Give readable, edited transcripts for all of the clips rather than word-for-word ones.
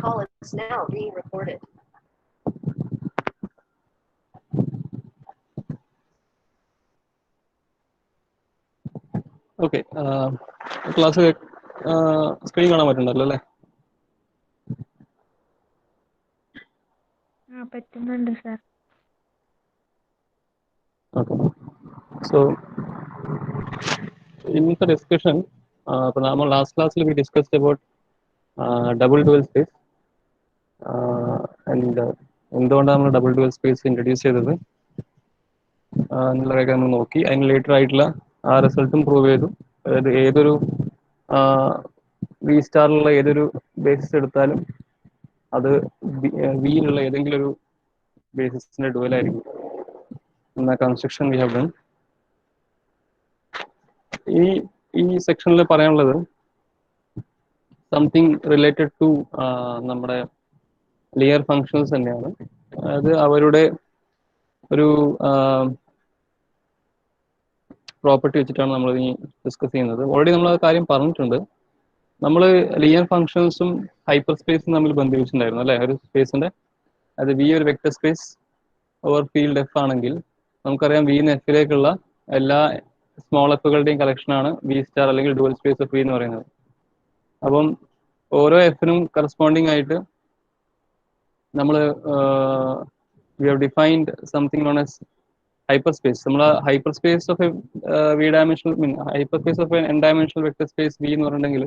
call is now being recorded. Okay, class screen കാണാൻ പറ്റുന്നുണ്ടല്ലോ അല്ലേ? പറ്റുന്നുണ്ട് sir. Okay, so in the discussion, നമ്മൾ last ക്ലാസ്സിൽ we discussed about double dual space and എന്തുകൊണ്ടാണ് നമ്മൾ double dual space introduce ചെയ്തത് എന്നുള്ളതൊക്കെ നമ്മൾ നോക്കി. അതിന് ലേറ്റർ ആയിട്ടുള്ള ആ റിസൾട്ടും പ്രൂവ് ചെയ്തു. അതായത് ഏതൊരു വി സ്റ്റാറിലുള്ള ഏതൊരു ബേസിസ് എടുത്താലും അത് വിയിലുള്ള ഏതെങ്കിലും ഒരു ബേസിസിന്റെ ഡുവലായിരിക്കും എന്ന കൺസ്ട്രക്ഷൻ വി ഹാവ് ഡൺ. ഈ സെക്ഷനിൽ പറയാനുള്ളത് സംതിങ് റിലേറ്റഡ് ടു നമ്മുടെ ലിയർ ഫങ്ഷൻസ് തന്നെയാണ്. അതായത് അവരുടെ ഒരു പ്രോപ്പർട്ടി വെച്ചിട്ടാണ് നമ്മൾ ഇനി ഡിസ്കസ് ചെയ്യുന്നത്. ഓൾറെഡി നമ്മൾ ആ കാര്യം പറഞ്ഞിട്ടുണ്ട്. നമ്മൾ ലിയർ ഫങ്ഷൻസും ഹൈപ്പർ സ്പേസും തമ്മിൽ ബന്ധിപ്പിച്ചിട്ടുണ്ടായിരുന്നു അല്ലേ? ഒരു സ്പേസിന്റെ, അത് വി ഒരു vector space over field F ആണെങ്കിൽ നമുക്കറിയാം വിന്ന് എഫിലേക്കുള്ള എല്ലാ സ്മോൾ എഫുകളുടെയും കളക്ഷനാണ് വി സ്റ്റാർ അല്ലെങ്കിൽ ഡുവൽ സ്പേസ് ഓഫ് വി എന്ന് പറയുന്നത്. അപ്പം ഓരോ എഫിനും കറസ്പോണ്ടിങ് ആയിട്ട് നമ്മൾ we have defined something known as hyper space. നമ്മൾ hyper space of V dimensional hyper space of N dimensional vector space V എന്ന് പറഞ്ഞിട്ടുണ്ടെങ്കിൽ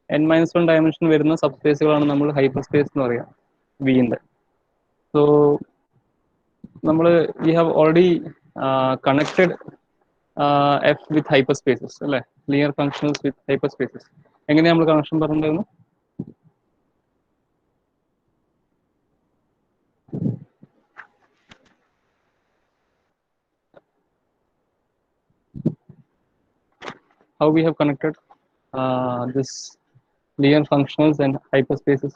n-1 ഡയമെൻഷൻ വരുന്ന സബ് സ്പേസുകളാണ് നമ്മൾ ഹൈപ്പർ സ്പേസ് എന്ന് പറയാം വിന്റെ. സോ നമ്മൾ we have already connected F with hyper spaces അല്ലേ? ലിയർ ഫങ്ഷൻസ് വിത്ത് ഹൈപ്പർ സ്പേസസ്. എങ്ങനെയാണ് നമ്മൾ കണക്ഷൻ പറഞ്ഞിട്ടുണ്ടായിരുന്നു? How we have connected this linear functionals and hyperspaces?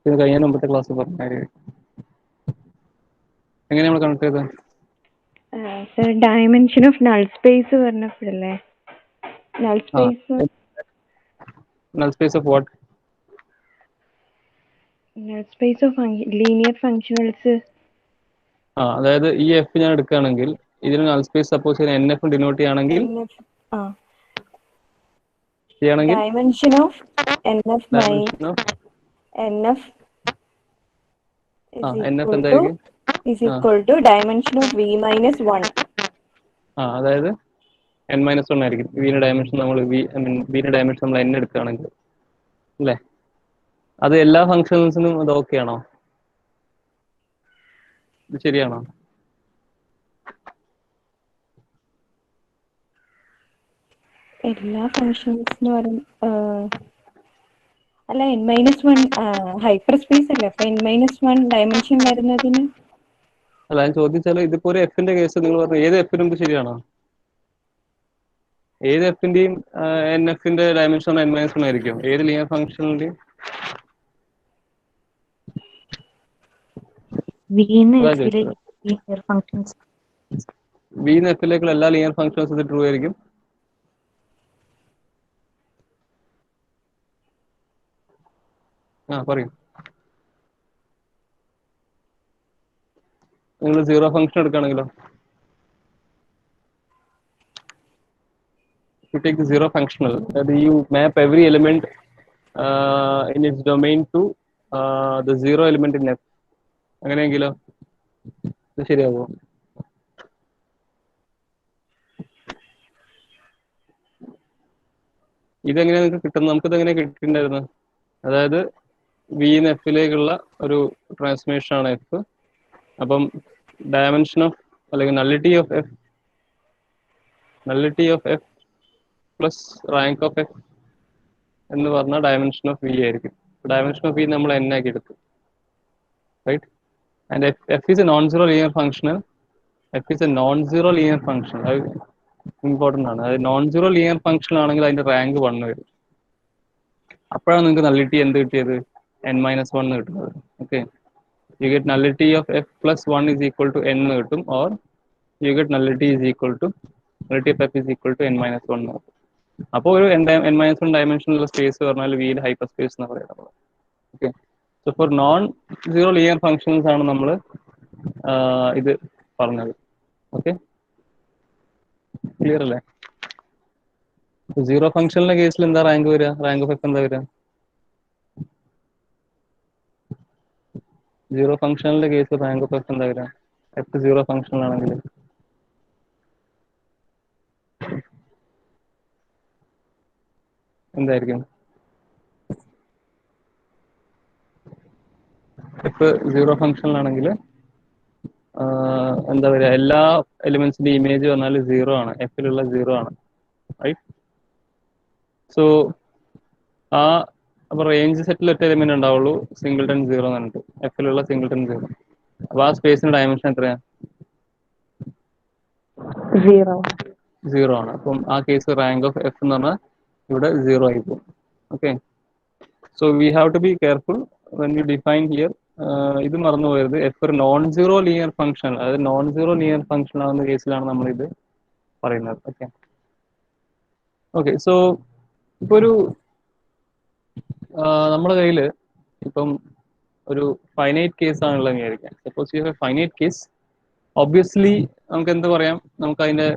ഇത് കഴിഞ്ഞ മുമ്പത്തെ ക്ലാസ് പറഞ്ഞ എങ്ങനെ നമ്മൾ കണക്ട് ചെയ്തത്? Sir dimension of null space പറഞ്ഞപ്പോഴല്ലേ? Null space of what? Null space of linear functionals. അതായത് ഈ എഫ് ഞാൻ എടുക്കുകയാണെങ്കിൽ ഇതിന് നൾ സ്പേസ് സപ്പോസ് ചെയ്യാൻ എൻ എഫ് ഡിനോട്ട് ചെയ്യുകയാണെങ്കിൽ ഡയമെൻഷൻ ഓഫ് എൻ എഫ് എന്തായിരിക്കും? is equal to dimension of v minus 1. അതായത് n-1 ആയിരിക്കും വിന്റെ ഡയമെൻഷൻ. നമ്മൾ വിന്റെ ഡയമെൻഷൻ നമ്മൾ n എടുക്കുകയാണെങ്കിൽ അല്ലേ? അത് എല്ലാ ഫങ്ഷൻസിനും അത് ഓക്കെ ആണോ? ഇത് ശരിയാണോ? എല്ലാ ഫങ്ഷൻസിനും അല്ല, n-1 ഹൈപ്പർ സ്പേസ് അല്ലേ? അപ്പൊ n-1 ഡയമെൻഷൻ വരുന്നതിന് അല്ല, ഞാൻ ചോദിച്ചാൽ ഇതിപ്പോ ഒരു എഫിന്റെ കേസ് നിങ്ങൾ പറഞ്ഞു ഏത് എഫിനും ഇത് ശരിയാണോ? ഏത് എഫിന്റെയും എൻ എഫിന്റെ ഡയമെൻഷൻ n-1 ആയിരിക്കും ഏത് ലീനിയർ ഫംഗ്ഷനിന്റെയും? വിന്ന് എഫിലേക്കുള്ള എല്ലാ ലീനിയർ ഫംഗ്ഷൻസ് ഇത് ട്രൂ ആയിരിക്കും. പറയും. നിങ്ങൾ സീറോ ഫംഗ്ഷൻ എടുക്കുകയാണെങ്കിലോ? You take the zero functional, that you map every element in its domain to the zero element in F. അങ്ങനെയെങ്കിലോ ഇത് ശരിയാവോ? ഇതെങ്ങനെയാണ് നിങ്ങൾക്ക് കിട്ടുന്നത്? നമുക്കിത് എങ്ങനെ കിട്ടിയിട്ടുണ്ടായിരുന്നു? അതായത് വിന്ന് എഫിലേക്കുള്ള ഒരു ട്രാൻസ്ഫോർമേഷൻ ആണ് എഫ്. അപ്പം ഡയമെൻഷൻ ഓഫ് അല്ലെങ്കിൽ nullity of F plus rank of F എന്ന് പറഞ്ഞാൽ ഡയമെൻഷൻ ഓഫ് വി ആയിരിക്കും. ഡയമെൻഷൻ ഓഫ് വി നമ്മൾ n ആക്കി എടുത്തു, right? And F is a non zero linear functional. F is a non zero linear function. അത് important ആണ്. അത് non zero linear function ആണെങ്കിൽ അതിന്റെ റാങ്ക് 1 വരും. അപ്പോഴാണ് നിങ്ങൾക്ക് നള്ളിറ്റി എന്ത് കിട്ടിയത്? n-1 കിട്ടുന്നത്. Okay, you get nullity of F plus 1 is equal to n കിട്ടും, or you get nullity is equal to nullity of F is equal to n-1 കിട്ടും. അപ്പോൾ ഒരു n-1 ഡയമെൻഷനുള്ള സ്പേസ് പറഞ്ഞാൽ വിയിൽ ഹൈപ്പർ സ്പേസ് എന്ന് പറയുന്നത്. Okay, so four non zero linear functions ആണ് നമ്മൾ ഇത് പറഞ്ഞത്. ഓക്കെ, ക്ലിയർ അല്ലേ? സീറോ ഫംഗ്ഷനിലെ കേസിൽ എന്താ റാങ്ക് വരിക? റാങ്ക് ഓഫ് എഫ് എന്താ വരിക? സീറോ ഫംഗ്ഷനിലെ കേസിൽ റാങ്ക് ഓഫ് എഫ് എന്താ വരിക? എഫ് സീറോ ഫംഗ്ഷനിലാണെങ്കിൽ എന്തായിരിക്കും? എഫ് സീറോ ഫംഗ്ഷനിലാണെങ്കിൽ എന്താ പറയുക, എല്ലാ എലിമെന്റ്സിന്റെ ഇമേജ് പറഞ്ഞാൽ സീറോ ആണ്, എഫിലുള്ള സീറോ ആണ്, റൈറ്റ്? സോ ആ അപ്പൊ റേഞ്ച് സെറ്റിൽ ഒറ്റ എലിമെന്റ് ഉണ്ടാവുള്ളൂ, സിംഗിൾട്ടൺ സീറോ എന്ന് പറഞ്ഞിട്ട്, എഫിലുള്ള സിംഗിൾട്ടൺ സീറോ. അപ്പൊ ആ സ്പേസിന്റെ ഡയമെൻഷൻ എത്രയാ? സീറോ ആണ്. അപ്പം ആ കേസ് റാങ്ക് ഓഫ് എഫ് എന്ന് പറഞ്ഞാൽ ഇവിടെ സീറോ ആയി പോകും. Okay, so we have to be careful when you define here. ഇത് മറന്നു പോയത്, എഫ് ഒരു നോൺ സീറോ ലീനിയർ ഫംഗ്ഷൻ, അതായത് നോൺ സീറോ ലീനിയർ ഫംഗ്ഷൻ ആവുന്ന കേസിലാണ് നമ്മൾ ഇത് പറയുന്നത്. ഓക്കെ ഓക്കെ, സോ ഇപ്പൊ ഒരു നമ്മുടെ കയ്യിൽ ഇപ്പം ഒരു ഫൈനൈറ്റ് കേസ് ആണുള്ളത് വിചാരിക്കാം. Suppose you have finite case, obviously നമുക്ക് എന്ത് പറയാം, നമുക്ക് അതിന്റെ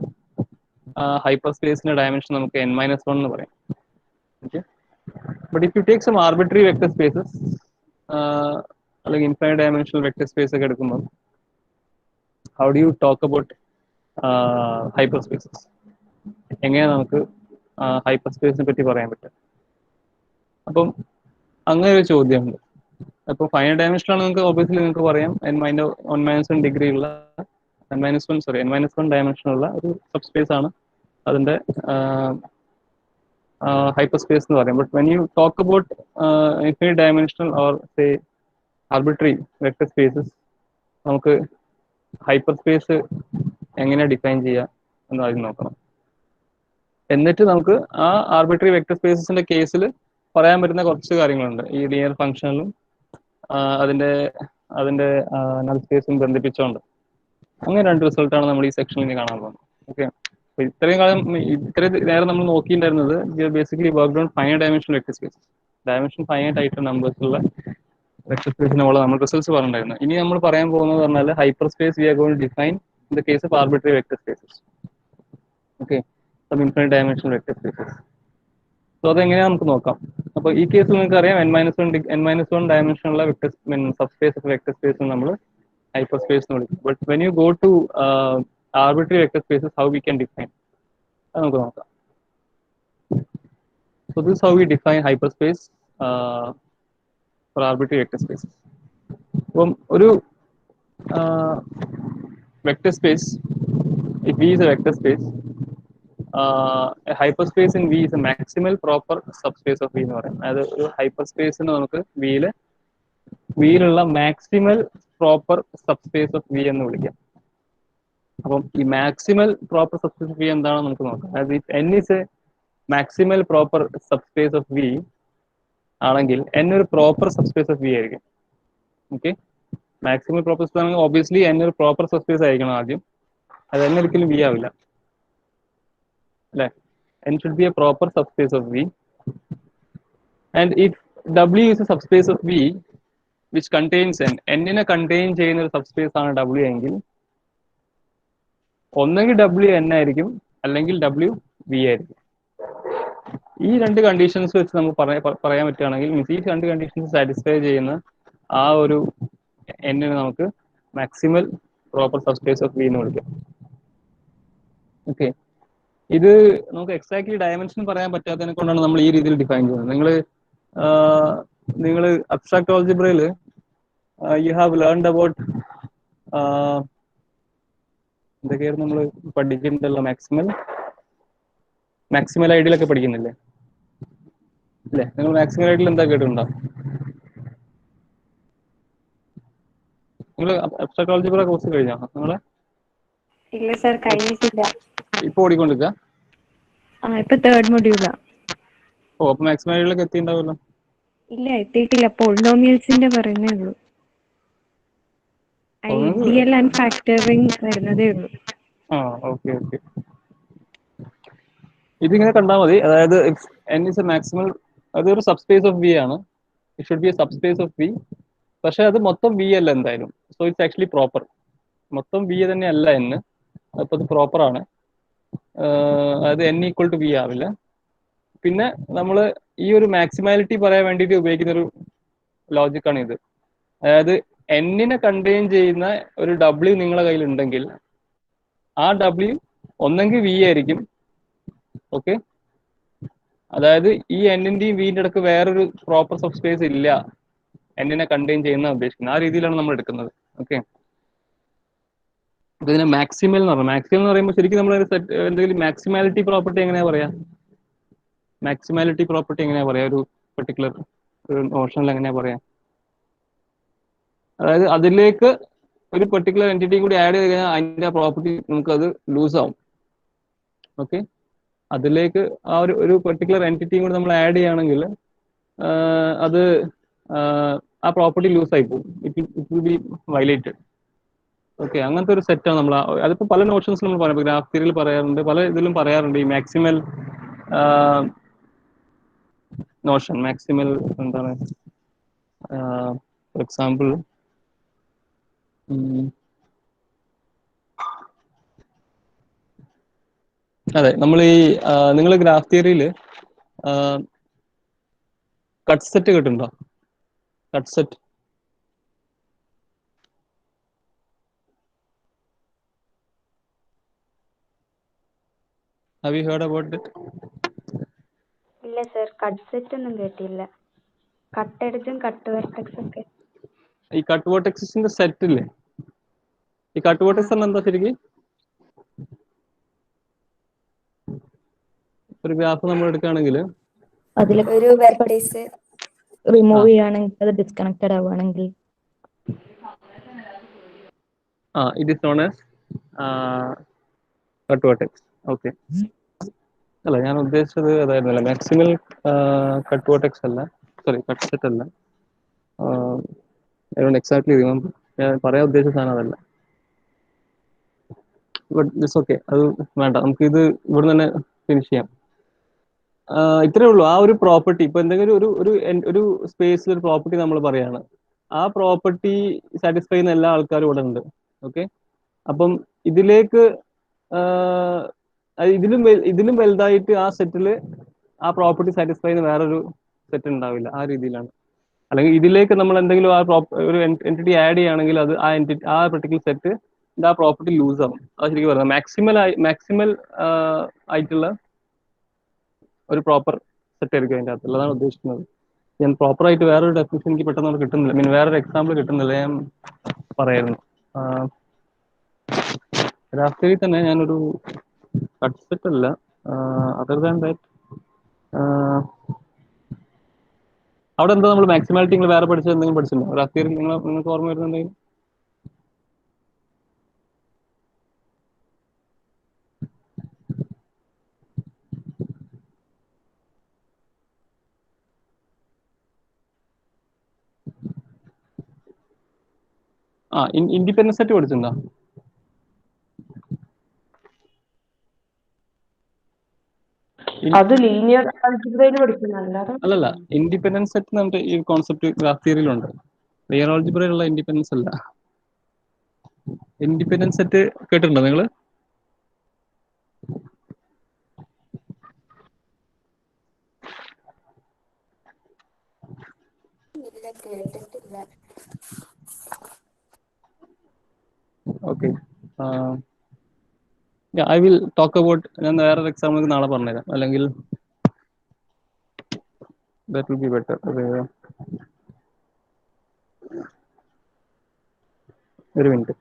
ഹൈപ്പർ സ്പേസിന്റെ ഡയമെൻഷൻ നമുക്ക് n-1 എന്ന് പറയാം. Okay, but if you take some arbitrary vector spaces അല്ലെങ്കിൽ ഇൻഫൈനൈറ്റ് ഡയമെൻഷണൽ വെക്ടർ സ്പേസ് ഒക്കെ എടുക്കുമ്പോൾ, how do you talk about hyperspaces? എങ്ങനെയാണ് നമുക്ക് ഹൈപ്പർ സ്പേസിനെ പറ്റി പറയാൻ പറ്റുക? അപ്പം അങ്ങനെ ഒരു ചോദ്യമുണ്ട്. അപ്പോൾ ഫൈനൈറ്റ് ഡയമെൻഷനാണ് നിങ്ങൾക്ക് ഒബ്വിയസ്ലി നിങ്ങൾക്ക് പറയാം n-1 ഡിഗ്രി ഉള്ള n-1 ഡയമെൻഷനുള്ള ഒരു സബ് സ്പേസ് ആണ് അതിന്റെ ഹൈപ്പർ സ്പേസ് എന്ന് പറയും. But when U talk about infinite dimensional or say arbitrary vector spaces, നമുക്ക് ഹൈപ്പർ സ്പേസ് എങ്ങനെ ഡിഫൈൻ ചെയ്യുക എന്ന് ആദ്യം നോക്കണം. എന്നിട്ട് നമുക്ക് ആ ആർബിട്രറി വെക്ടർ സ്പേസസിന്റെ കേസിൽ പറയാൻ പറ്റുന്ന കുറച്ച് കാര്യങ്ങളുണ്ട്. ഈ ലീനിയർ ഫംഗ്ഷനിലും അതിന്റെ നൾ സ്പേസും ബന്ധിപ്പിച്ചുകൊണ്ട് അങ്ങനെ രണ്ട് റിസൾട്ടാണ് നമ്മൾ ഈ സെക്ഷനിൽ കാണാൻ പോകുന്നത്. ഓക്കെ, അപ്പൊ ഇത്രയും നേരം നമ്മൾ നോക്കിയിട്ടുണ്ടായിരുന്നത് basically work on finite dimensional vector space, dimension finite ആയിട്ടുള്ള നമ്പേഴ്സുള്ള വെക്ടർ സ്പേസിനുള്ള നമ്മൾ റിസൾട്ട്സ് പറഞ്ഞിട്ടുണ്ടായിരുന്നു. ഇനി നമ്മൾ പറയാൻ പോകുന്നത് പറഞ്ഞാൽ hyper space we are going to define in the case of arbitrary vector spaces. Okay, some infinite dimensional vector spaces. So അതെങ്ങനെയാ നമുക്ക് നോക്കാം. അപ്പോൾ ഈ കേസിൽ നിങ്ങൾക്ക് അറിയാം n-1 ഡയമെൻഷനുള്ള vector subspace of vector space നമ്മൾ ഹൈപ്പർ സ്പേസ് എന്ന് വിളിക്കും. But when you go to arbitrary vector spaces, how we can define അത് നമുക്ക് നോക്കാം. So this how we define hyper space for arbitrary vector spaces. അപ്പം ഒരു vector space, if V is a vector space, a hyperspace in V is a maximal proper subspace of V എന്ന് പറയും. അതായത് ഒരു hyper സ്പേസിന് നമുക്ക് വിയിലുള്ള maximal proper subspace of V എന്ന് വിളിക്കാം. അപ്പം ഈ maximal proper subspace of V എന്താണെന്ന് നമുക്ക് നോക്കാം. അതായത് n is a maximal proper subspace of V ആണെങ്കിൽ n ഒരു പ്രോപ്പർ സബ്സ്പേസ് ഓഫ് വി ആയിരിക്കും. ഓക്കെ, മാക്സിമൽ പ്രോപ്പർ സബ്സ്പേസ് ആണെങ്കിൽ ഒബ്വിയസ്ലി n ഒരു പ്രോപ്പർ സബ്സ്പേസ് ആയിരിക്കണം ആദ്യം. അത് n ഒരിക്കലും വി ആവില്ല അല്ലെ. n should be a proper subspace of V, and if W is a subspace of V which contains n നെ കണ്ടെയ്ൻ ചെയ്യുന്ന ഒരു സബ്സ്പേസ് ആണ് W എങ്കിൽ ഒന്നെങ്കിൽ W n ആയിരിക്കും അല്ലെങ്കിൽ W V ആയിരിക്കും. ഈ രണ്ട് കണ്ടീഷൻസ് വെച്ച് നമുക്ക് പറയാൻ പറ്റുകയാണെങ്കിൽ ഈ രണ്ട് കണ്ടീഷൻസ് സാറ്റിസ്ഫൈ ചെയ്യുന്ന ആ ഒരു n നെ നമുക്ക് maximal proper subspace of V എന്ന് വിളിക്കാം. ഓക്കെ, ഇത് നമുക്ക് എക്സാക്ട്ലി ഡയമെൻഷൻ പറയാൻ പറ്റാത്തതിനെ കൊണ്ടാണ് നമ്മൾ ഈ രീതിയിൽ ഡിഫൈൻ ചെയ്യുന്നത്. നിങ്ങൾ അബ്സ്ട്രാക്ട് ആൾജിബ്രയിൽ യു ഹാവ് ലേൺഡ് അബൌട്ട് എന്തൊക്കെയായിരുന്നു നമ്മൾ പഠിക്കുന്നുണ്ടല്ലോ, മാക്സിമൽ ഐഡിയലൊക്കെ പഠിക്കുന്നില്ലേ അല്ലേ? നിങ്ങൾ മാക്സിമൽ ഐഡിയൽ എന്താ കേട്ടിട്ടുണ്ടോ? നിങ്ങൾ അബ്സ്ട്രാക്ട് ആൾജിബ്ര കോഴ്സ് കഴിഞ്ഞോ നിങ്ങളെ? ഇല്ല സർ, കഴിഞ്ഞിട്ടില്ല. ഇപ്പൊ ഓടിക്കൊണ്ടിരിക്കുക? ഇപ്പൊ തേർഡ് മൊഡ്യൂളാ. ഓ, അപ്പൊ മാക്സിമൽ ഐഡിയലൊക്കെ എത്തിയിട്ടുണ്ടാവുമല്ലോ? ഇല്ല, എത്തിയിട്ടില്ല. പോളിനോമിയൽസിന്റെ പറയുന്നേ ഉള്ളൂ. ഐഡിയൽ ആൻഡ് ഫാക്ടറിങ് വരുന്നതേ ഉള്ളൂ. Okay okay. ഇതിങ്ങനെ കണ്ടാൽ മതി. അതായത് എൻ ഇസ് എ മാക്സിമൽ, അതൊരു സബ്സ്പേസ് ഓഫ് വി ആണ്. It should be a subspace of V. പക്ഷെ അത് മൊത്തം വി അല്ല എന്തായാലും. So it's actually proper. മൊത്തം വി തന്നെ അല്ല എന്ന്, അപ്പോൾ അത് പ്രോപ്പർ ആണ്. അതായത് എൻ ഈക്വൽ ടു വി ആവില്ല. പിന്നെ നമ്മൾ ഈ ഒരു മാക്സിമാലിറ്റി പറയാൻ വേണ്ടിയിട്ട് ഉപയോഗിക്കുന്ന ഒരു ലോജിക്കാണ് ഇത്. അതായത് എന്നിനെ കണ്ടെയ്ൻ ചെയ്യുന്ന ഒരു ഡബ്ല്യു നിങ്ങളുടെ കയ്യിൽ ഉണ്ടെങ്കിൽ ആ ഡബ്ല്യു ഒന്നെങ്കിൽ വി ആയിരിക്കും. ഓക്കെ, അതായത് ഈ എന്നിന്റെയും വിന്റെ ഇടക്ക് വേറൊരു പ്രോപ്പർ സബ് സ്പേസ് ഇല്ല എന്നിനെ കണ്ടെയ്ൻ ചെയ്യുന്ന ഉദ്ദേശിക്കുന്നത്. ആ രീതിയിലാണ് നമ്മൾ എടുക്കുന്നത്. ഓക്കെ, ഇതിനെ മാക്സിമൽ എന്ന് പറയുന്നത്. മാക്സിമൽ എന്ന് പറയുമ്പോൾ ശരിക്കും നമ്മൾ എന്തെങ്കിലും മാക്സിമാലിറ്റി പ്രോപ്പർട്ടി എങ്ങനെയാ പറയാ? മാക്സിമാലിറ്റി പ്രോപ്പർട്ടി എങ്ങനെയാ പറയാ? ഒരു പെർട്ടിക്കുലർ ഒരു നോഷനിൽ എങ്ങനെയാ പറയാ? അതായത് അതിലേക്ക് ഒരു പെർട്ടിക്കുലർ എൻറ്റിറ്റിയും കൂടി ആഡ് ചെയ്ത് കഴിഞ്ഞാൽ അതിന്റെ പ്രോപ്പർട്ടി നമുക്കത് ലൂസ് ആവും. ഓക്കെ, അതിലേക്ക് ആ ഒരു പെർട്ടിക്കുലർ എൻറ്റിറ്റിയും കൂടി നമ്മൾ ആഡ് ചെയ്യുകയാണെങ്കിൽ അത് ആ പ്രോപ്പർട്ടി ലൂസ് ആയി പോകും. It will be violated. Okay, അങ്ങനത്തെ ഒരു സെറ്റാണ് നമ്മൾ. അതിപ്പോൾ പല നോഷൻസ് നമ്മൾ പറയാം, ഗ്രാഫ് തിയറിയിൽ പറയാറുണ്ട്, പല ഇതിലും പറയാറുണ്ട്. ഈ മാക്സിമൽ നോഷൻ, മാക്സിമൽ എന്താണ്, ഫോർ എക്സാമ്പിൾ അതെ, നമ്മൾ ഈ നിങ്ങൾ ഗ്രാഫ് തിയറിയിൽ കട്ട് സെറ്റ് കേട്ടിട്ടുണ്ടോ? Cut set. Have you heard about it? ഇല്ല സർ, കട്ട് സെറ്റ് ഒന്നും കേട്ടില്ല. കട്ട് എഡ്ജും കട്ട് വെർട്ടെക്സ് ഒക്കെ. ഈ കട്ട് വേർട്ടെക്സിന്റെ സെറ്റ് ഇല്ലേ? ഈ കട്ട് വേർട്ടെക്സ് പറഞ്ഞാൽ എന്താ ശരിക്കും? ഒരു ഗ്രാഫ് നമ്മൾ എടുക്കുകയാണെങ്കിൽ അതിൽ ഒരു വെർട്ടെക്സ് റിമൂവ് ചെയ്യുകയാണെങ്കിൽ അത് ഡിസ്കണക്റ്റഡ് ആവുകയാണെങ്കിൽ it is known as cut vertex. Okay, അല്ല ഞാൻ ഉദ്ദേശിച്ചത് അതായിരുന്നല്ല, മാക്സിമൽ കട്ട് വേർട്ടെക്സ് അല്ല, സോറി കട്ട് സെറ്റ് അല്ല. I don't exactly remember. ഞാൻ പറയാൻ ഉദ്ദേശിച്ച സാധനം അതല്ല. ബട്ട് ഇറ്റ്സ് ഓക്കെ, അത് വേണ്ട, നമുക്ക് ഇത് ഇവിടെ തന്നെ ഫിനിഷ് ചെയ്യാം. ഇത്രേ ഉള്ളൂ. ആ ഒരു പ്രോപ്പർട്ടി, ഇപ്പൊ എന്തെങ്കിലും ഒരു സ്പേസിൽ ഒരു പ്രോപ്പർട്ടി നമ്മൾ പറയാണ്, ആ പ്രോപ്പർട്ടി സാറ്റിസ്ഫൈ ചെയ്യുന്ന എല്ലാ ആൾക്കാരും ഇവിടെ ഉണ്ട്. ഓക്കെ, അപ്പം ഇതിലേക്ക് ഇതിലും വലുതായിട്ട് ആ സെറ്റിൽ ആ പ്രോപ്പർട്ടി സാറ്റിസ്ഫൈ ചെയ്യുന്ന വേറൊരു സെറ്റ് ഉണ്ടാവില്ല. ആ രീതിയിലാണ്. അല്ലെങ്കിൽ ഇതിലേക്ക് നമ്മൾ എന്തെങ്കിലും ഒരു എൻറ്റിറ്റി ആഡ് ചെയ്യുകയാണെങ്കിൽ അത് ആ പെർട്ടിക്കുലർ സെറ്റ് ആ പ്രോപ്പർട്ടി ലൂസ് ആവും. അത് ശരിക്കും പറയുന്നത് മാക്സിമൽ ആയിട്ടുള്ള ഒരു പ്രോപ്പർ സെറ്റ് ആയിരിക്കും അതിൻ്റെ അകത്തുള്ള. അതാണ് ഉദ്ദേശിക്കുന്നത്. ഞാൻ പ്രോപ്പർ ആയിട്ട് വേറൊരു ഡെഫിനിഷൻ എനിക്ക് പെട്ടെന്ന് കിട്ടുന്നില്ല, മീൻ വേറൊരു എക്സാമ്പിൾ കിട്ടുന്നില്ല. ഞാൻ പറയായിരുന്നു ഗ്രാഫിൽ തന്നെ ഞാനൊരു കട്ട് സെറ്റ് അല്ല, അതർ ദാൻ ദാറ്റ് അവിടെ എന്താ നമ്മൾ മാക്സിമാലിറ്റി നിങ്ങൾ വേറെ പഠിച്ചത് എന്തെങ്കിലും പഠിച്ചിട്ടുണ്ടോ? ഗ്രാഫിൽ നിങ്ങൾക്ക് ഓർമ്മ വരുന്നുണ്ടെങ്കിൽ? ഇൻഡിപെൻഡൻസ് സെറ്റ് പഠിച്ചിട്ടുണ്ടോ? അത് ലീനിയർ ആൾജിബ്രയിൽ പഠിക്കുന്നതല്ല. അല്ലല്ല, ഇൻഡിപെൻഡൻസ് സെറ്റ് നമ്മുടെ ഈ കോൺസെപ്റ്റ് ഗ്രാഫ് തിയറിയിലുണ്ട്. ലീനിയർ ആൾജിബ്രയിലുള്ള ഇൻഡിപെൻഡൻസ് അല്ല. ഇൻഡിപെൻഡൻസ് സെറ്റ് കേട്ടിട്ടുണ്ടോ നിങ്ങൾ? ഇല്ല, കേട്ടിട്ടില്ല. Okay, I will talk about. ഞാൻ വേറൊരു എക്സാമ്പിൾ നാളെ പറഞ്ഞുതരാം, അല്ലെങ്കിൽ that will be better. ഒരു മിനിറ്റ്.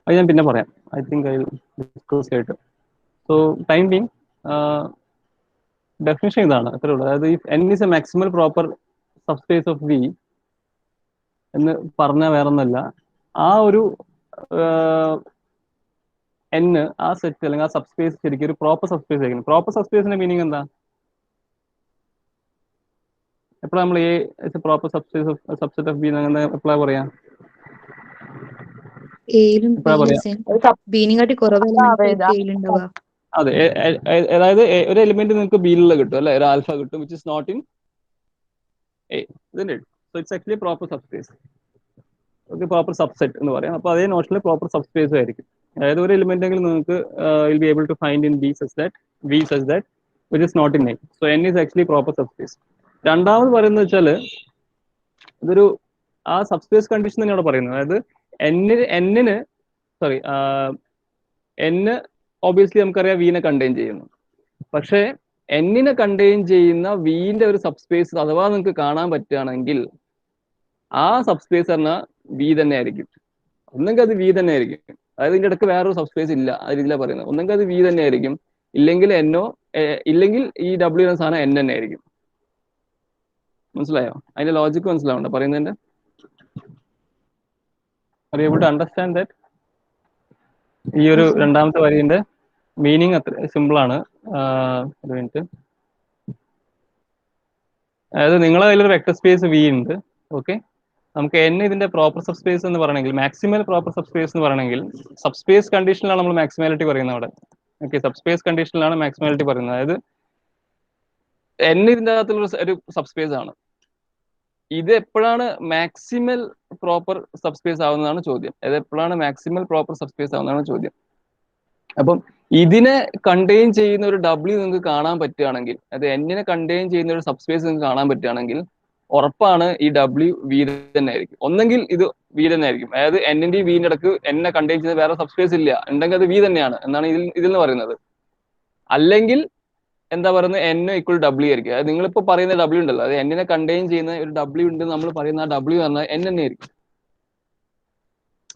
അത് ഞാൻ പിന്നെ പറയാം. I think I discuss later. So time being definition ഇതാണ്, അത്രേ ഉള്ളൂ. അതായത് if n is a maximal proper subspace of V എന്ന് പറഞ്ഞാൽ വേറൊന്നല്ല, ആ ഒരു n ആ സെറ്റ് അല്ലെങ്കിൽ ആ സബ്സ്പേസ് ശരിക്കും ഒരു പ്രോപ്പർ സബ്സ്പേസ് ആയിരിക്കും. പ്രോപ്പർ സബ്സ്പേസിന്റെ മീനിങ് എന്താ? എപ്പോഴാണ് നമ്മൾ A proper subspace subset of B എപ്പോഴാണ് പറയാ? എയിലും എപ്പോഴാ പറയാ? ബീനിങ്ങാട്ടി കുറവ് എലിമെന്റ് എയിലുണ്ടാവുക. അതെ, അതായത് ഒരു എലിമെന്റ് നിങ്ങൾക്ക് ബിയിലുള്ള കിട്ടും അല്ലെ, ഒരു ആൽഫ കിട്ടും which is not in A, isn't it? So it's actually a proper subspace. Okay, proper subset എന്ന് പറയാം. അപ്പോൾ അതേ നോഷനിൽ പ്രോപ്പർ സബ്സ്പേസ് ആയിരിക്കും. അതായത് ഒരു എലിമെന്റ് എങ്കിലും നിങ്ങൾക്ക് will be able to find in B such that which is not in A. So n is actually proper subspace. രണ്ടാമത് പറയുന്നത് വെച്ചാൽ ഇതൊരു ആ സബ്സ്പേസ് കണ്ടീഷൻ തന്നെയാണ് പറയുന്നത്. അതായത് n ഓബിയസ്ലി നമുക്കറിയാം വീനെ കണ്ടെയ്ൻ ചെയ്യുന്നു. പക്ഷേ എന്നിനെ കണ്ടെയ്ൻ ചെയ്യുന്ന വീന്റെ ഒരു സബ്സ്പേസ് അഥവാ നിങ്ങൾക്ക് കാണാൻ പറ്റുകയാണെങ്കിൽ ആ സബ്സ്പേസ് പറഞ്ഞാൽ വി തന്നെ ആയിരിക്കും. ഒന്നെങ്കിൽ അത് വി തന്നെ ആയിരിക്കും, അതായത് ഇതിന്റെ ഇടയ്ക്ക് വേറൊരു സബ്സ്പേസ് ഇല്ല, ആ രീതിയിലാണ് പറയുന്നത്. ഒന്നെങ്കിൽ അത് വി തന്നെ ആയിരിക്കും, ഇല്ലെങ്കിൽ ഇല്ലെങ്കിൽ ഈ ഡബ്ല്യു എന്ന സാധനം n തന്നെ ആയിരിക്കും. മനസ്സിലായോ? അതിന്റെ ലോജിക്ക് മനസ്സിലാവണ്ട പറയുന്നതിന്റെ? Are you able to understand that? ഈ ഒരു രണ്ടാമത്തെ വരിന്റെ മീനിങ് അത്ര സിമ്പിൾ ആണ്. ഒരു മിനിറ്റ്. അതായത് നിങ്ങളെ കയ്യിലൊരു വെക്ടർ സ്പേസ് വി ഉണ്ട്. ഓക്കെ, നമുക്ക് n ഇതിന്റെ പ്രോപ്പർ സബ്സ്പേസ് എന്ന് പറയണമെങ്കിൽ, മാക്സിമൽ പ്രോപ്പർ സബ്സ്പേസ് എന്ന് പറയണമെങ്കിൽ, സബ്സ്പേസ് കണ്ടീഷനിലാണ് നമ്മൾ മാക്സിമാലിറ്റി പറയുന്നത് അവിടെ. ഓക്കെ, സബ്സ്പേസ് കണ്ടീഷനിലാണ് മാക്സിമാലിറ്റി പറയുന്നത്. അതായത് n ഇതിന്റെ അകത്തുള്ള ഒരു സബ്സ്പേസ് ആണ്. ഇത് എപ്പോഴാണ് മാക്സിമൽ പ്രോപ്പർ സബ്സ്പേസ് ആവുന്നതാണ് ചോദ്യം. അത് എപ്പോഴാണ് മാക്സിമൽ പ്രോപ്പർ സബ്സ്പേസ് ആവുന്നതാണ് ചോദ്യം. അപ്പം ഇതിനെ കണ്ടെയ്ൻ ചെയ്യുന്ന ഒരു ഡബ്ല്യു നിങ്ങൾക്ക് കാണാൻ പറ്റുകയാണെങ്കിൽ, അത് എന്നിനെ കണ്ടെയ്ൻ ചെയ്യുന്ന ഒരു സബ്സ്പേസ് നിങ്ങൾക്ക് കാണാൻ പറ്റുകയാണെങ്കിൽ ഉറപ്പാണ് ഈ ഡബ്ല്യു വി തന്നെ ആയിരിക്കും. ഒന്നെങ്കിൽ ഇത് വി തന്നെ ആയിരിക്കും, അതായത് എന്നിന്റെയും വിന്റെ ഇടക്ക് എന്നെ കണ്ടെയ്ൻ ചെയ്യുന്ന വേറെ സബ്സ്പേസ് ഇല്ല, ഉണ്ടെങ്കിൽ അത് വി തന്നെയാണ് എന്നാണ് ഇതിൽ നിന്ന് പറയുന്നത്. അല്ലെങ്കിൽ എന്താ പറയുന്നത്, n ഈക്വൽ ഡബ്ല്യു ആയിരിക്കും. അതായത് നിങ്ങളിപ്പോൾ പറയുന്ന ഡബ്ല്യു ഉണ്ടല്ലോ, അത് എന്നിനെ കണ്ടെയ്ൻ ചെയ്യുന്ന ഒരു ഡബ്ല്യു ഉണ്ട് നമ്മൾ പറയുന്ന ആ ഡബ്ല്യു പറഞ്ഞാൽ n തന്നെ ആയിരിക്കും.